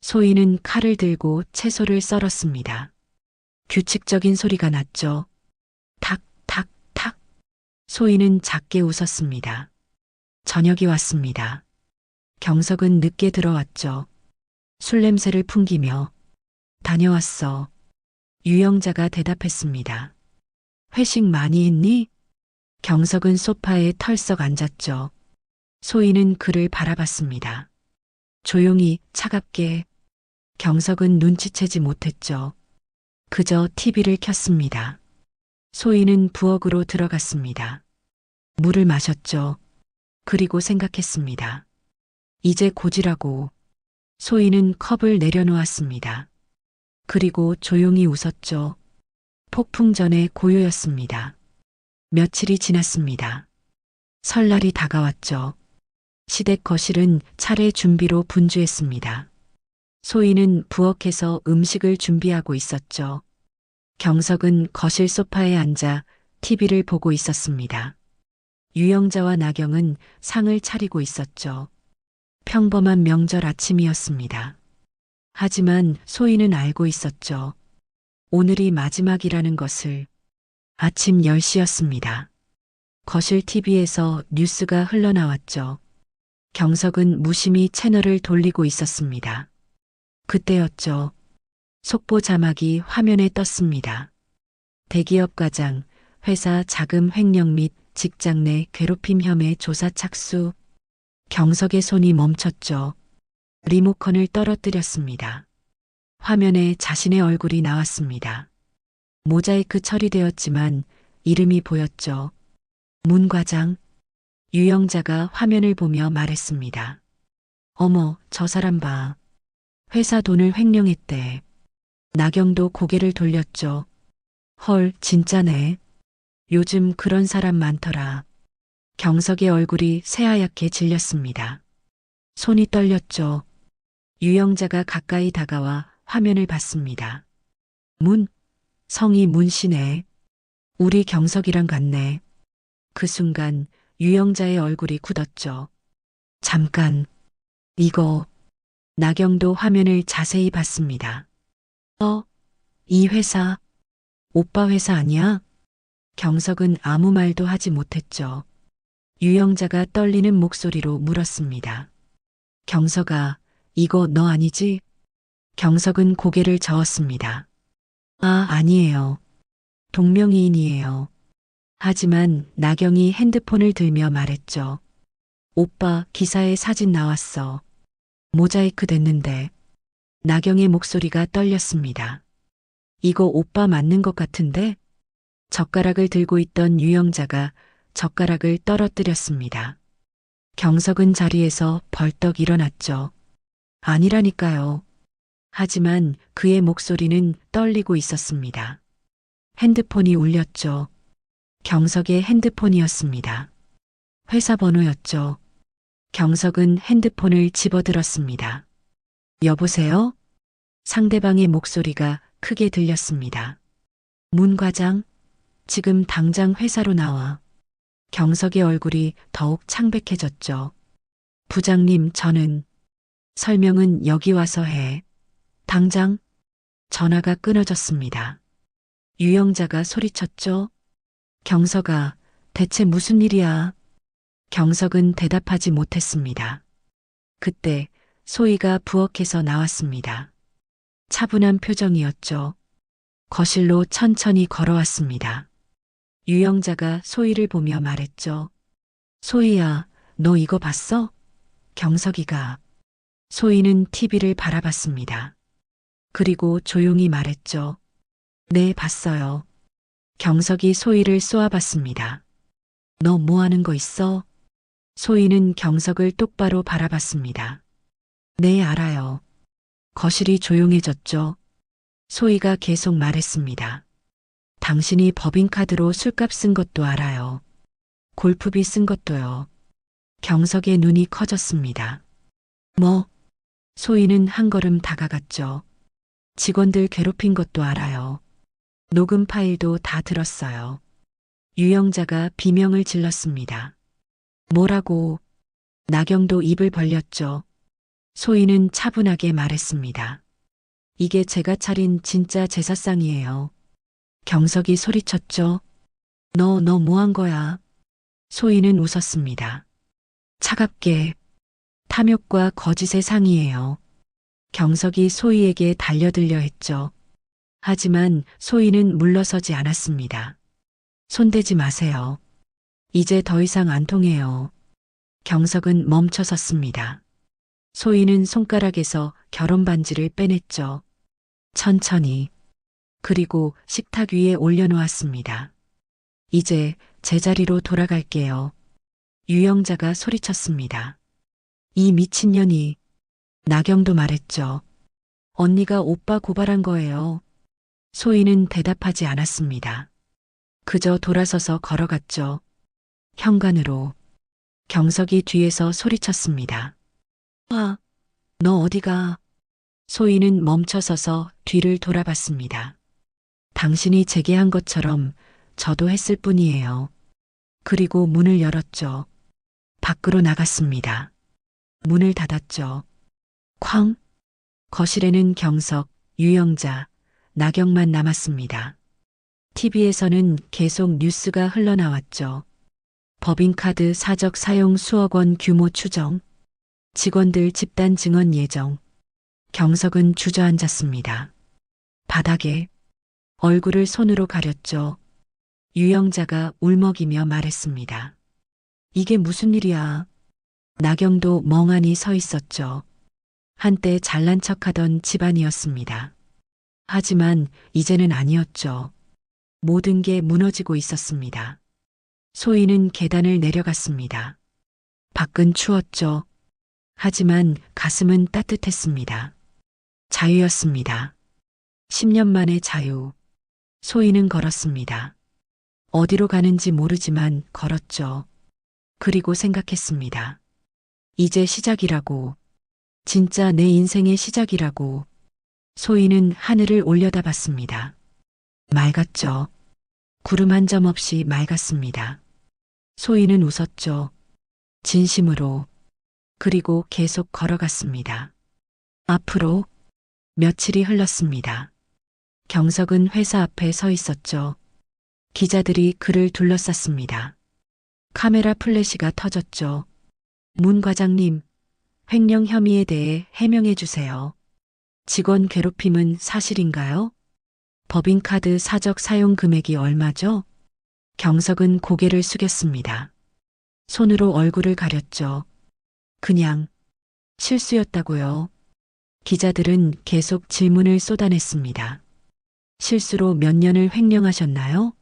소희는 칼을 들고 채소를 썰었습니다. 규칙적인 소리가 났죠. 탁, 탁, 탁. 소희는 작게 웃었습니다. 저녁이 왔습니다. 경석은 늦게 들어왔죠. 술 냄새를 풍기며 다녀왔어. 유영자가 대답했습니다. 회식 많이 했니? 경석은 소파에 털썩 앉았죠. 소희는 그를 바라봤습니다. 조용히 차갑게. 경석은 눈치채지 못했죠. 그저 TV를 켰습니다. 소희는 부엌으로 들어갔습니다. 물을 마셨죠. 그리고 생각했습니다. 이제 고지라고. 소희는 컵을 내려놓았습니다. 그리고 조용히 웃었죠. 폭풍 전의 고요였습니다. 며칠이 지났습니다. 설날이 다가왔죠. 시댁 거실은 차례 준비로 분주했습니다. 소희는 부엌에서 음식을 준비하고 있었죠. 경석은 거실 소파에 앉아 TV를 보고 있었습니다. 유영자와 나경은 상을 차리고 있었죠. 평범한 명절 아침이었습니다. 하지만 소희는 알고 있었죠. 오늘이 마지막이라는 것을. 아침 10시였습니다. 거실 TV에서 뉴스가 흘러나왔죠. 경석은 무심히 채널을 돌리고 있었습니다. 그때였죠. 속보 자막이 화면에 떴습니다. 대기업 과장, 회사 자금 횡령 및 직장 내 괴롭힘 혐의 조사 착수. 경석의 손이 멈췄죠. 리모컨을 떨어뜨렸습니다. 화면에 자신의 얼굴이 나왔습니다. 모자이크 처리되었지만 이름이 보였죠. 문 과장. 유영자가 화면을 보며 말했습니다. 어머, 저 사람 봐. 회사 돈을 횡령했대. 나경도 고개를 돌렸죠. 헐, 진짜네. 요즘 그런 사람 많더라. 경석의 얼굴이 새하얗게 질렸습니다. 손이 떨렸죠. 유영자가 가까이 다가와 화면을 봤습니다. 문, 성이 문씨네. 우리 경석이랑 같네. 그 순간 유영자의 얼굴이 굳었죠. 잠깐, 이거. 나경도 화면을 자세히 봤습니다. 이 회사, 오빠 회사 아니야? 경석은 아무 말도 하지 못했죠. 유영자가 떨리는 목소리로 물었습니다. 경석아, 이거 너 아니지? 경석은 고개를 저었습니다. 아, 아니에요. 동명이인이에요. 하지만 나경이 핸드폰을 들며 말했죠. 오빠, 기사에 사진 나왔어. 모자이크 됐는데. 나경의 목소리가 떨렸습니다. 이거 오빠 맞는 것 같은데? 젓가락을 들고 있던 유영자가 젓가락을 떨어뜨렸습니다. 경석은 자리에서 벌떡 일어났죠. 아니라니까요. 하지만 그의 목소리는 떨리고 있었습니다. 핸드폰이 울렸죠. 경석의 핸드폰이었습니다. 회사 번호였죠. 경석은 핸드폰을 집어들었습니다. 여보세요? 상대방의 목소리가 크게 들렸습니다. 문 과장, 지금 당장 회사로 나와. 경석의 얼굴이 더욱 창백해졌죠. 부장님, 저는 설명은 여기 와서 해. 당장. 전화가 끊어졌습니다. 유영자가 소리쳤죠. 경석아, 대체 무슨 일이야? 경석은 대답하지 못했습니다. 그때 소희가 부엌에서 나왔습니다. 차분한 표정이었죠. 거실로 천천히 걸어왔습니다. 유영자가 소희를 보며 말했죠. 소희야, 너 이거 봤어? 경석이가. 소희는 TV를 바라봤습니다. 그리고 조용히 말했죠. 네, 봤어요. 경석이 소희를 쏘아봤습니다. 너 뭐 하는 거 있어? 소희는 경석을 똑바로 바라봤습니다. 네, 알아요. 거실이 조용해졌죠. 소희가 계속 말했습니다. 당신이 법인카드로 술값 쓴 것도 알아요. 골프비 쓴 것도요. 경석의 눈이 커졌습니다. 뭐? 소희는 한 걸음 다가갔죠. 직원들 괴롭힌 것도 알아요. 녹음 파일도 다 들었어요. 유영자가 비명을 질렀습니다. 뭐라고? 나경도 입을 벌렸죠. 소희는 차분하게 말했습니다. 이게 제가 차린 진짜 제사상이에요. 경석이 소리쳤죠. 너 뭐 한 거야? 소희는 웃었습니다. 차갑게. 탐욕과 거짓의 상이에요. 경석이 소희에게 달려들려 했죠. 하지만 소희는 물러서지 않았습니다. 손대지 마세요. 이제 더 이상 안 통해요. 경석은 멈춰섰습니다. 소희는 손가락에서 결혼 반지를 빼냈죠. 천천히. 그리고 식탁 위에 올려놓았습니다. 이제 제자리로 돌아갈게요. 유영자가 소리쳤습니다. 이 미친년이. 나경도 말했죠. 언니가 오빠 고발한 거예요. 소희는 대답하지 않았습니다. 그저 돌아서서 걸어갔죠. 현관으로. 경석이 뒤에서 소리쳤습니다. 아, 너 어디가? 소희는 멈춰서서 뒤를 돌아봤습니다. 당신이 제게 한 것처럼 저도 했을 뿐이에요. 그리고 문을 열었죠. 밖으로 나갔습니다. 문을 닫았죠. 쾅! 거실에는 경석, 유영자, 나경만 남았습니다. TV에서는 계속 뉴스가 흘러나왔죠. 법인카드 사적 사용 수억 원 규모 추정, 직원들 집단 증언 예정. 경석은 주저앉았습니다. 바닥에 얼굴을 손으로 가렸죠. 유영자가 울먹이며 말했습니다. 이게 무슨 일이야? 나경도 멍하니 서 있었죠. 한때 잘난 척하던 집안이었습니다. 하지만 이제는 아니었죠. 모든 게 무너지고 있었습니다. 소희는 계단을 내려갔습니다. 밖은 추웠죠. 하지만 가슴은 따뜻했습니다. 자유였습니다. 10년 만의 자유. 소희는 걸었습니다. 어디로 가는지 모르지만 걸었죠. 그리고 생각했습니다. 이제 시작이라고. 진짜 내 인생의 시작이라고. 소희는 하늘을 올려다봤습니다. 맑았죠. 구름 한 점 없이 맑았습니다. 소희는 웃었죠. 진심으로. 그리고 계속 걸어갔습니다. 앞으로. 며칠이 흘렀습니다. 경석은 회사 앞에 서 있었죠. 기자들이 그를 둘러쌌습니다. 카메라 플래시가 터졌죠. 문 과장님, 횡령 혐의에 대해 해명해 주세요. 직원 괴롭힘은 사실인가요? 법인카드 사적 사용 금액이 얼마죠? 경석은 고개를 숙였습니다. 손으로 얼굴을 가렸죠. 그냥 실수였다고요. 기자들은 계속 질문을 쏟아냈습니다. 실수로 몇 년을 횡령하셨나요?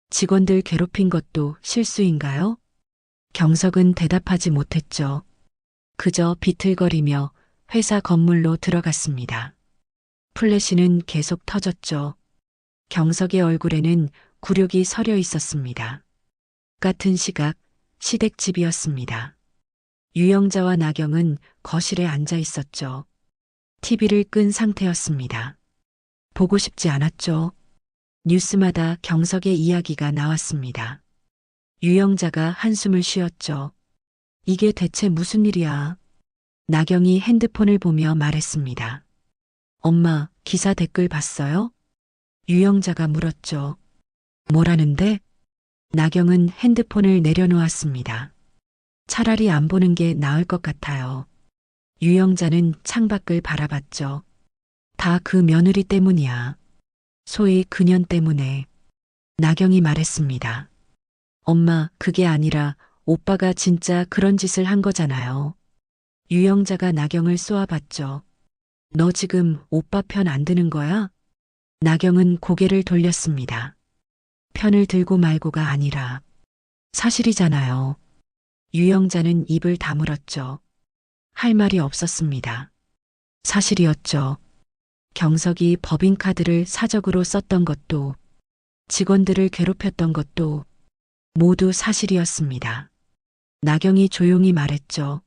직원들 괴롭힌 것도 실수인가요? 경석은 대답하지 못했죠. 그저 비틀거리며 회사 건물로 들어갔습니다. 플래시는 계속 터졌죠. 경석의 얼굴에는 굴욕이 서려 있었습니다. 같은 시각, 시댁집이었습니다. 유영자와 나경은 거실에 앉아 있었죠. TV를 끈 상태였습니다. 보고 싶지 않았죠. 뉴스마다 경석의 이야기가 나왔습니다. 유영자가 한숨을 쉬었죠. 이게 대체 무슨 일이야? 나경이 핸드폰을 보며 말했습니다. 엄마, 기사 댓글 봤어요? 유영자가 물었죠. 뭐라는데? 나경은 핸드폰을 내려놓았습니다. 차라리 안 보는 게 나을 것 같아요. 유영자는 창밖을 바라봤죠. 다 그 며느리 때문이야. 소위 그년 때문에. 나경이 말했습니다. 엄마, 그게 아니라 오빠가 진짜 그런 짓을 한 거잖아요. 유영자가 나경을 쏘아봤죠. 너 지금 오빠 편 안 드는 거야? 나경은 고개를 돌렸습니다. 편을 들고 말고가 아니라 사실이잖아요. 유영자는 입을 다물었죠. 할 말이 없었습니다. 사실이었죠. 경석이 법인카드를 사적으로 썼던 것도, 직원들을 괴롭혔던 것도 모두 사실이었습니다. 나경이 조용히 말했죠.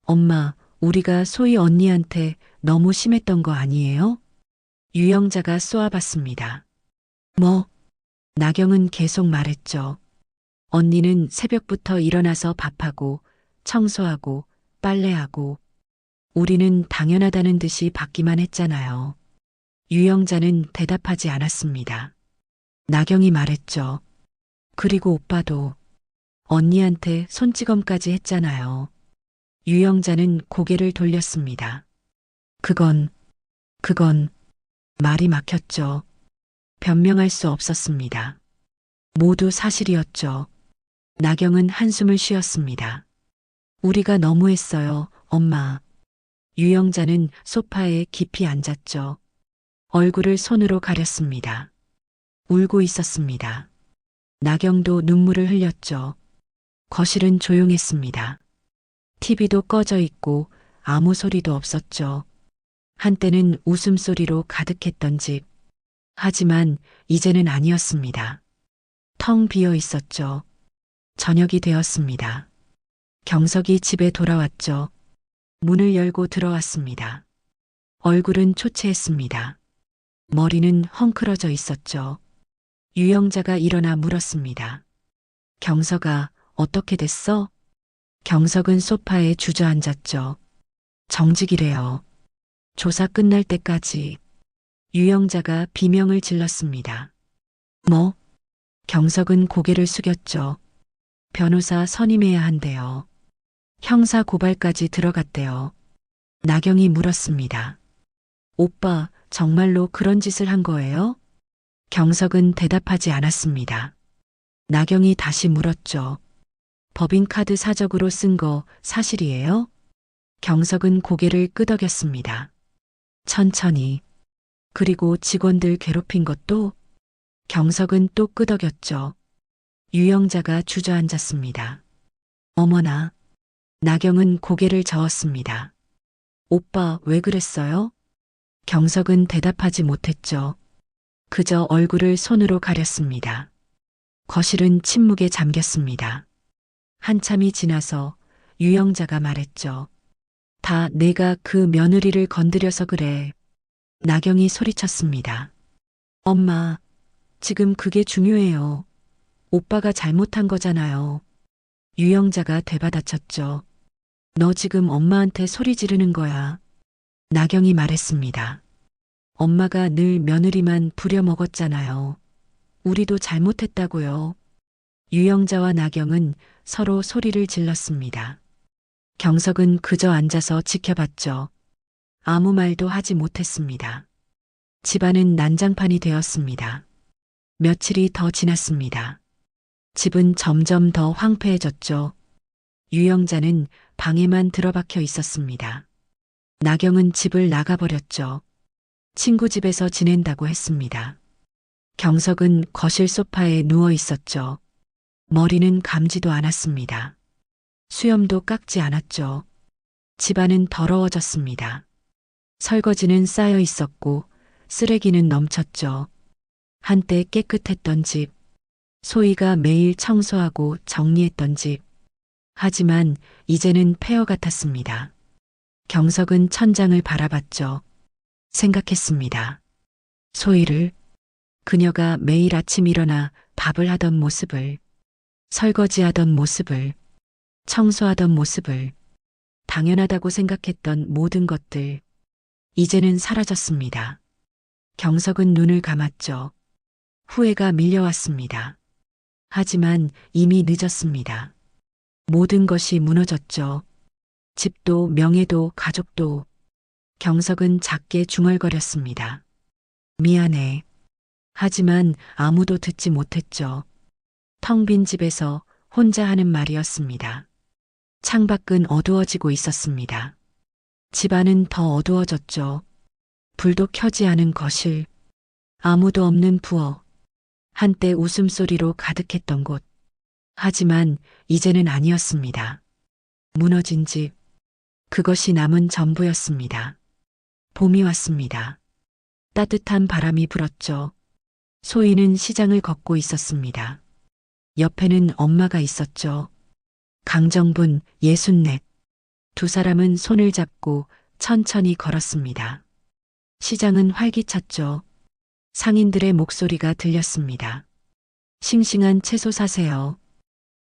엄마, 우리가 소희 언니한테 너무 심했던 거 아니에요? 유영자가 쏘아봤습니다. 뭐? 나경은 계속 말했죠. 언니는 새벽부터 일어나서 밥하고, 청소하고, 빨래하고, 우리는 당연하다는 듯이 받기만 했잖아요. 유영자는 대답하지 않았습니다. 나경이 말했죠. 그리고 오빠도 언니한테 손찌검까지 했잖아요. 유영자는 고개를 돌렸습니다. 그건 말이 막혔죠. 변명할 수 없었습니다. 모두 사실이었죠. 나경은 한숨을 쉬었습니다. 우리가 너무했어요, 엄마. 유영자는 소파에 깊이 앉았죠. 얼굴을 손으로 가렸습니다. 울고 있었습니다. 나경도 눈물을 흘렸죠. 거실은 조용했습니다. TV도 꺼져 있고 아무 소리도 없었죠. 한때는 웃음소리로 가득했던 집. 하지만 이제는 아니었습니다. 텅 비어 있었죠. 저녁이 되었습니다. 경석이 집에 돌아왔죠. 문을 열고 들어왔습니다. 얼굴은 초췌했습니다. 머리는 헝클어져 있었죠. 유영자가 일어나 물었습니다. 경석아, 어떻게 됐어? 경석은 소파에 주저앉았죠. 정직이래요. 조사 끝날 때까지. 유영자가 비명을 질렀습니다. 뭐? 경석은 고개를 숙였죠. 변호사 선임해야 한대요. 형사 고발까지 들어갔대요. 나경이 물었습니다. 오빠, 정말로 그런 짓을 한 거예요? 경석은 대답하지 않았습니다. 나경이 다시 물었죠. 법인카드 사적으로 쓴 거 사실이에요? 경석은 고개를 끄덕였습니다. 천천히. 그리고 직원들 괴롭힌 것도? 경석은 또 끄덕였죠. 유영자가 주저앉았습니다. 어머나. 나경은 고개를 저었습니다. 오빠, 왜 그랬어요? 경석은 대답하지 못했죠. 그저 얼굴을 손으로 가렸습니다. 거실은 침묵에 잠겼습니다. 한참이 지나서 유영자가 말했죠. 다 내가 그 며느리를 건드려서 그래. 나경이 소리쳤습니다. 엄마, 지금 그게 중요해요. 오빠가 잘못한 거잖아요. 유영자가 되받아쳤죠. 너 지금 엄마한테 소리 지르는 거야. 나경이 말했습니다. 엄마가 늘 며느리만 부려먹었잖아요. 우리도 잘못했다고요. 유영자와 나경은 서로 소리를 질렀습니다. 경석은 그저 앉아서 지켜봤죠. 아무 말도 하지 못했습니다. 집안은 난장판이 되었습니다. 며칠이 더 지났습니다. 집은 점점 더 황폐해졌죠. 유영자는 방에만 들어박혀 있었습니다. 나경은 집을 나가버렸죠. 친구 집에서 지낸다고 했습니다. 경석은 거실 소파에 누워 있었죠. 머리는 감지도 않았습니다. 수염도 깎지 않았죠. 집안은 더러워졌습니다. 설거지는 쌓여 있었고 쓰레기는 넘쳤죠. 한때 깨끗했던 집, 소희가 매일 청소하고 정리했던 집. 하지만 이제는 폐허 같았습니다. 경석은 천장을 바라봤죠. 생각했습니다. 소희를, 그녀가 매일 아침 일어나 밥을 하던 모습을, 설거지하던 모습을, 청소하던 모습을, 당연하다고 생각했던 모든 것들, 이제는 사라졌습니다. 경석은 눈을 감았죠. 후회가 밀려왔습니다. 하지만 이미 늦었습니다. 모든 것이 무너졌죠. 집도 명예도 가족도. 경석은 작게 중얼거렸습니다. 미안해. 하지만 아무도 듣지 못했죠. 텅 빈 집에서 혼자 하는 말이었습니다. 창밖은 어두워지고 있었습니다. 집안은 더 어두워졌죠. 불도 켜지 않은 거실. 아무도 없는 부엌. 한때 웃음소리로 가득했던 곳. 하지만 이제는 아니었습니다. 무너진 집. 그것이 남은 전부였습니다. 봄이 왔습니다. 따뜻한 바람이 불었죠. 소희는 시장을 걷고 있었습니다. 옆에는 엄마가 있었죠. 강정분, 64. 두 사람은 손을 잡고 천천히 걸었습니다. 시장은 활기찼죠. 상인들의 목소리가 들렸습니다. 싱싱한 채소 사세요.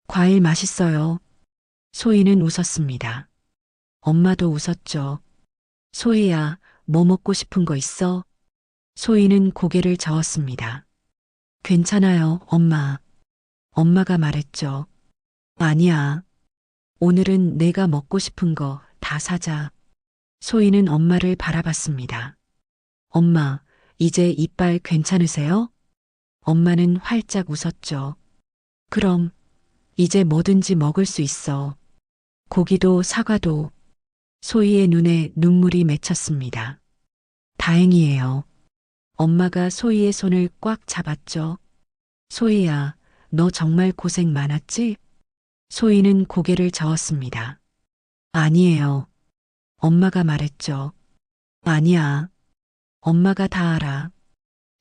과일 맛있어요. 소희는 웃었습니다. 엄마도 웃었죠. 소희야, 뭐 먹고 싶은 거 있어? 소희는 고개를 저었습니다. 괜찮아요, 엄마. 엄마가 말했죠. 아니야. 오늘은 내가 먹고 싶은 거 다 사자. 소희는 엄마를 바라봤습니다. 엄마, 이제 이빨 괜찮으세요? 엄마는 활짝 웃었죠. 그럼, 이제 뭐든지 먹을 수 있어. 고기도 사과도. 소희의 눈에 눈물이 맺혔습니다. 다행이에요. 엄마가 소희의 손을 꽉 잡았죠. 소희야, 너 정말 고생 많았지? 소희는 고개를 저었습니다. 아니에요. 엄마가 말했죠. 아니야. 엄마가 다 알아.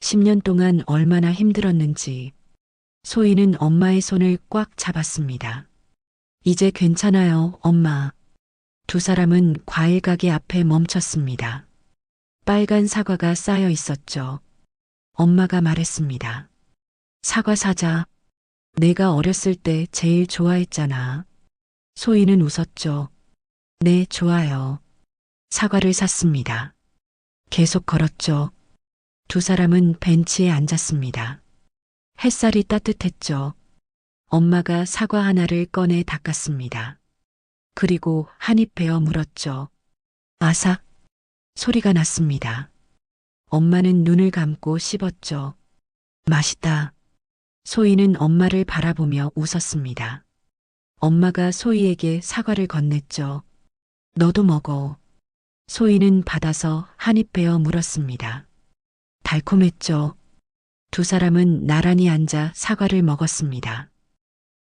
10년 동안 얼마나 힘들었는지. 소희는 엄마의 손을 꽉 잡았습니다. 이제 괜찮아요, 엄마. 두 사람은 과일 가게 앞에 멈췄습니다. 빨간 사과가 쌓여 있었죠. 엄마가 말했습니다. 사과 사자. 내가 어렸을 때 제일 좋아했잖아. 소희는 웃었죠. 네, 좋아요. 사과를 샀습니다. 계속 걸었죠. 두 사람은 벤치에 앉았습니다. 햇살이 따뜻했죠. 엄마가 사과 하나를 꺼내 닦았습니다. 그리고 한 입 베어 물었죠. 아삭 소리가 났습니다. 엄마는 눈을 감고 씹었죠. 맛있다. 소희는 엄마를 바라보며 웃었습니다. 엄마가 소희에게 사과를 건넸죠. 너도 먹어. 소희는 받아서 한 입 베어 물었습니다. 달콤했죠. 두 사람은 나란히 앉아 사과를 먹었습니다.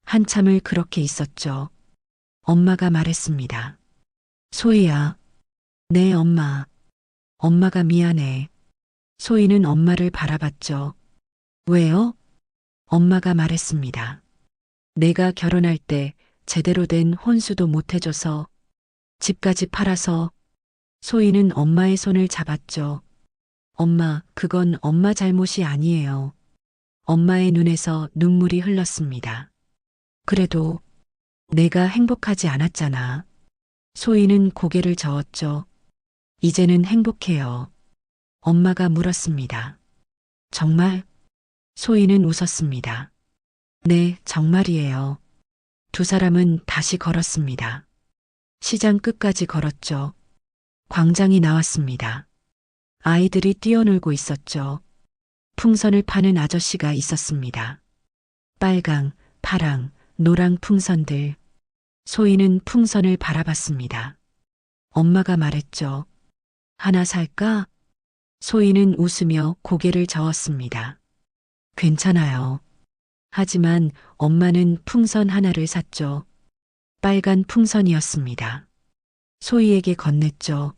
한참을 그렇게 있었죠. 엄마가 말했습니다. 소희야. 네, 엄마. 엄마가 미안해. 소희는 엄마를 바라봤죠. 왜요? 엄마가 말했습니다. 내가 결혼할 때 제대로 된 혼수도 못 해줘서 집까지 팔아서. 소희는 엄마의 손을 잡았죠. 엄마, 그건 엄마 잘못이 아니에요. 엄마의 눈에서 눈물이 흘렀습니다. 그래도 내가 행복하지 않았잖아. 소희는 고개를 저었죠. 이제는 행복해요. 엄마가 물었습니다. 정말? 소희는 웃었습니다. 네, 정말이에요. 두 사람은 다시 걸었습니다. 시장 끝까지 걸었죠. 광장이 나왔습니다. 아이들이 뛰어놀고 있었죠. 풍선을 파는 아저씨가 있었습니다. 빨강, 파랑, 노랑 풍선들. 소희는 풍선을 바라봤습니다. 엄마가 말했죠. 하나 살까? 소희는 웃으며 고개를 저었습니다. 괜찮아요. 하지만 엄마는 풍선 하나를 샀죠. 빨간 풍선이었습니다. 소희에게 건넸죠.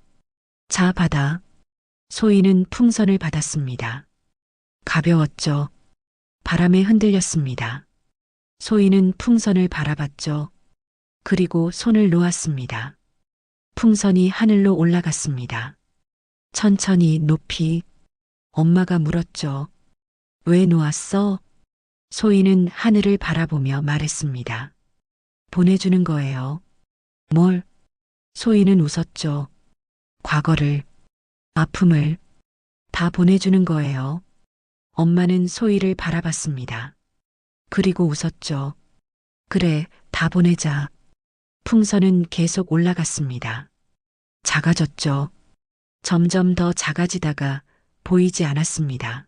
자, 받아. 소희는 풍선을 받았습니다. 가벼웠죠. 바람에 흔들렸습니다. 소희는 풍선을 바라봤죠. 그리고 손을 놓았습니다. 풍선이 하늘로 올라갔습니다. 천천히 높이. 엄마가 물었죠. 왜 놓았어? 소희는 하늘을 바라보며 말했습니다. 보내주는 거예요. 뭘? 소희는 웃었죠. 과거를, 아픔을 다 보내주는 거예요. 엄마는 소희를 바라봤습니다. 그리고 웃었죠. 그래, 다 보내자. 풍선은 계속 올라갔습니다. 작아졌죠. 점점 더 작아지다가 보이지 않았습니다.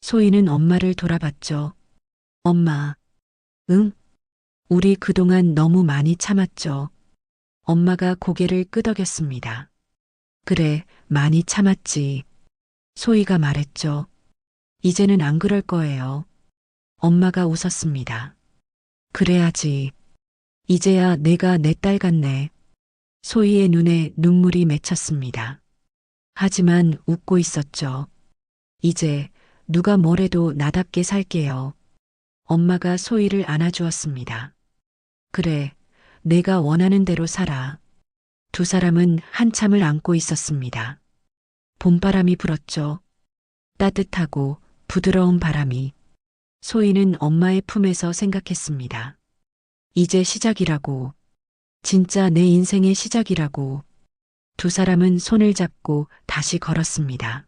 소희는 엄마를 돌아봤죠. 엄마. 응? 우리 그동안 너무 많이 참았죠. 엄마가 고개를 끄덕였습니다. 그래, 많이 참았지. 소희가 말했죠. 이제는 안 그럴 거예요. 엄마가 웃었습니다. 그래야지. 이제야 내가 내 딸 같네. 소희의 눈에 눈물이 맺혔습니다. 하지만 웃고 있었죠. 이제 누가 뭐래도 나답게 살게요. 엄마가 소희를 안아주었습니다. 그래, 내가 원하는 대로 살아. 두 사람은 한참을 안고 있었습니다. 봄바람이 불었죠. 따뜻하고 부드러운 바람이. 소희는 엄마의 품에서 생각했습니다. 이제 시작이라고. 진짜 내 인생의 시작이라고. 두 사람은 손을 잡고 다시 걸었습니다.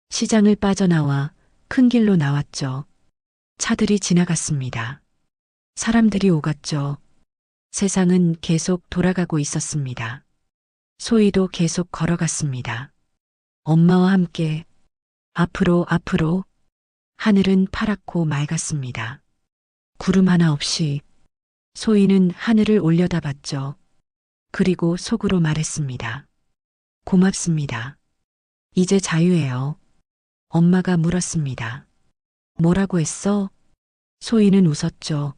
시장을 빠져나와 큰 길로 나왔죠. 차들이 지나갔습니다. 사람들이 오갔죠. 세상은 계속 돌아가고 있었습니다. 소희도 계속 걸어갔습니다. 엄마와 함께 앞으로 앞으로. 하늘은 파랗고 맑았습니다. 구름 하나 없이. 소희는 하늘을 올려다봤죠. 그리고 속으로 말했습니다. 고맙습니다. 이제 자유예요. 엄마가 물었습니다. 뭐라고 했어? 소희는 웃었죠.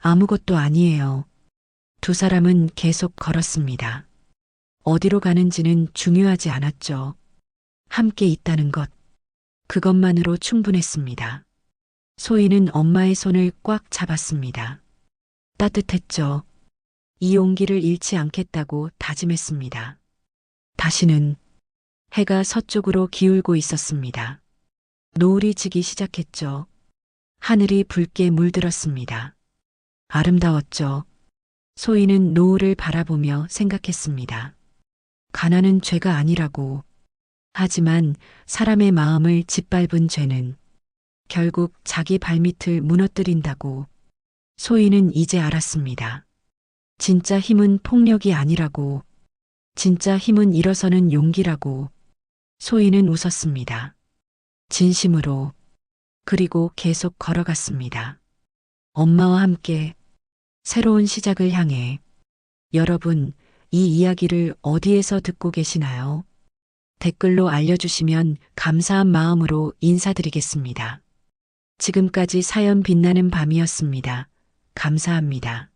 아무것도 아니에요. 두 사람은 계속 걸었습니다. 어디로 가는지는 중요하지 않았죠. 함께 있다는 것. 그것만으로 충분했습니다. 소희는 엄마의 손을 꽉 잡았습니다. 따뜻했죠. 이 용기를 잃지 않겠다고 다짐했습니다. 다시는 해가 서쪽으로 기울고 있었습니다. 노을이 지기 시작했죠. 하늘이 붉게 물들었습니다. 아름다웠죠. 소희는 노을을 바라보며 생각했습니다. 가난은 죄가 아니라고. 하지만 사람의 마음을 짓밟은 죄는 결국 자기 발밑을 무너뜨린다고. 소희는 이제 알았습니다. 진짜 힘은 폭력이 아니라고. 진짜 힘은 일어서는 용기라고. 소희는 웃었습니다. 진심으로. 그리고 계속 걸어갔습니다. 엄마와 함께 새로운 시작을 향해. 여러분, 이 이야기를 어디에서 듣고 계시나요? 댓글로 알려주시면 감사한 마음으로 인사드리겠습니다. 지금까지 사연 빛나는 밤이었습니다. 감사합니다.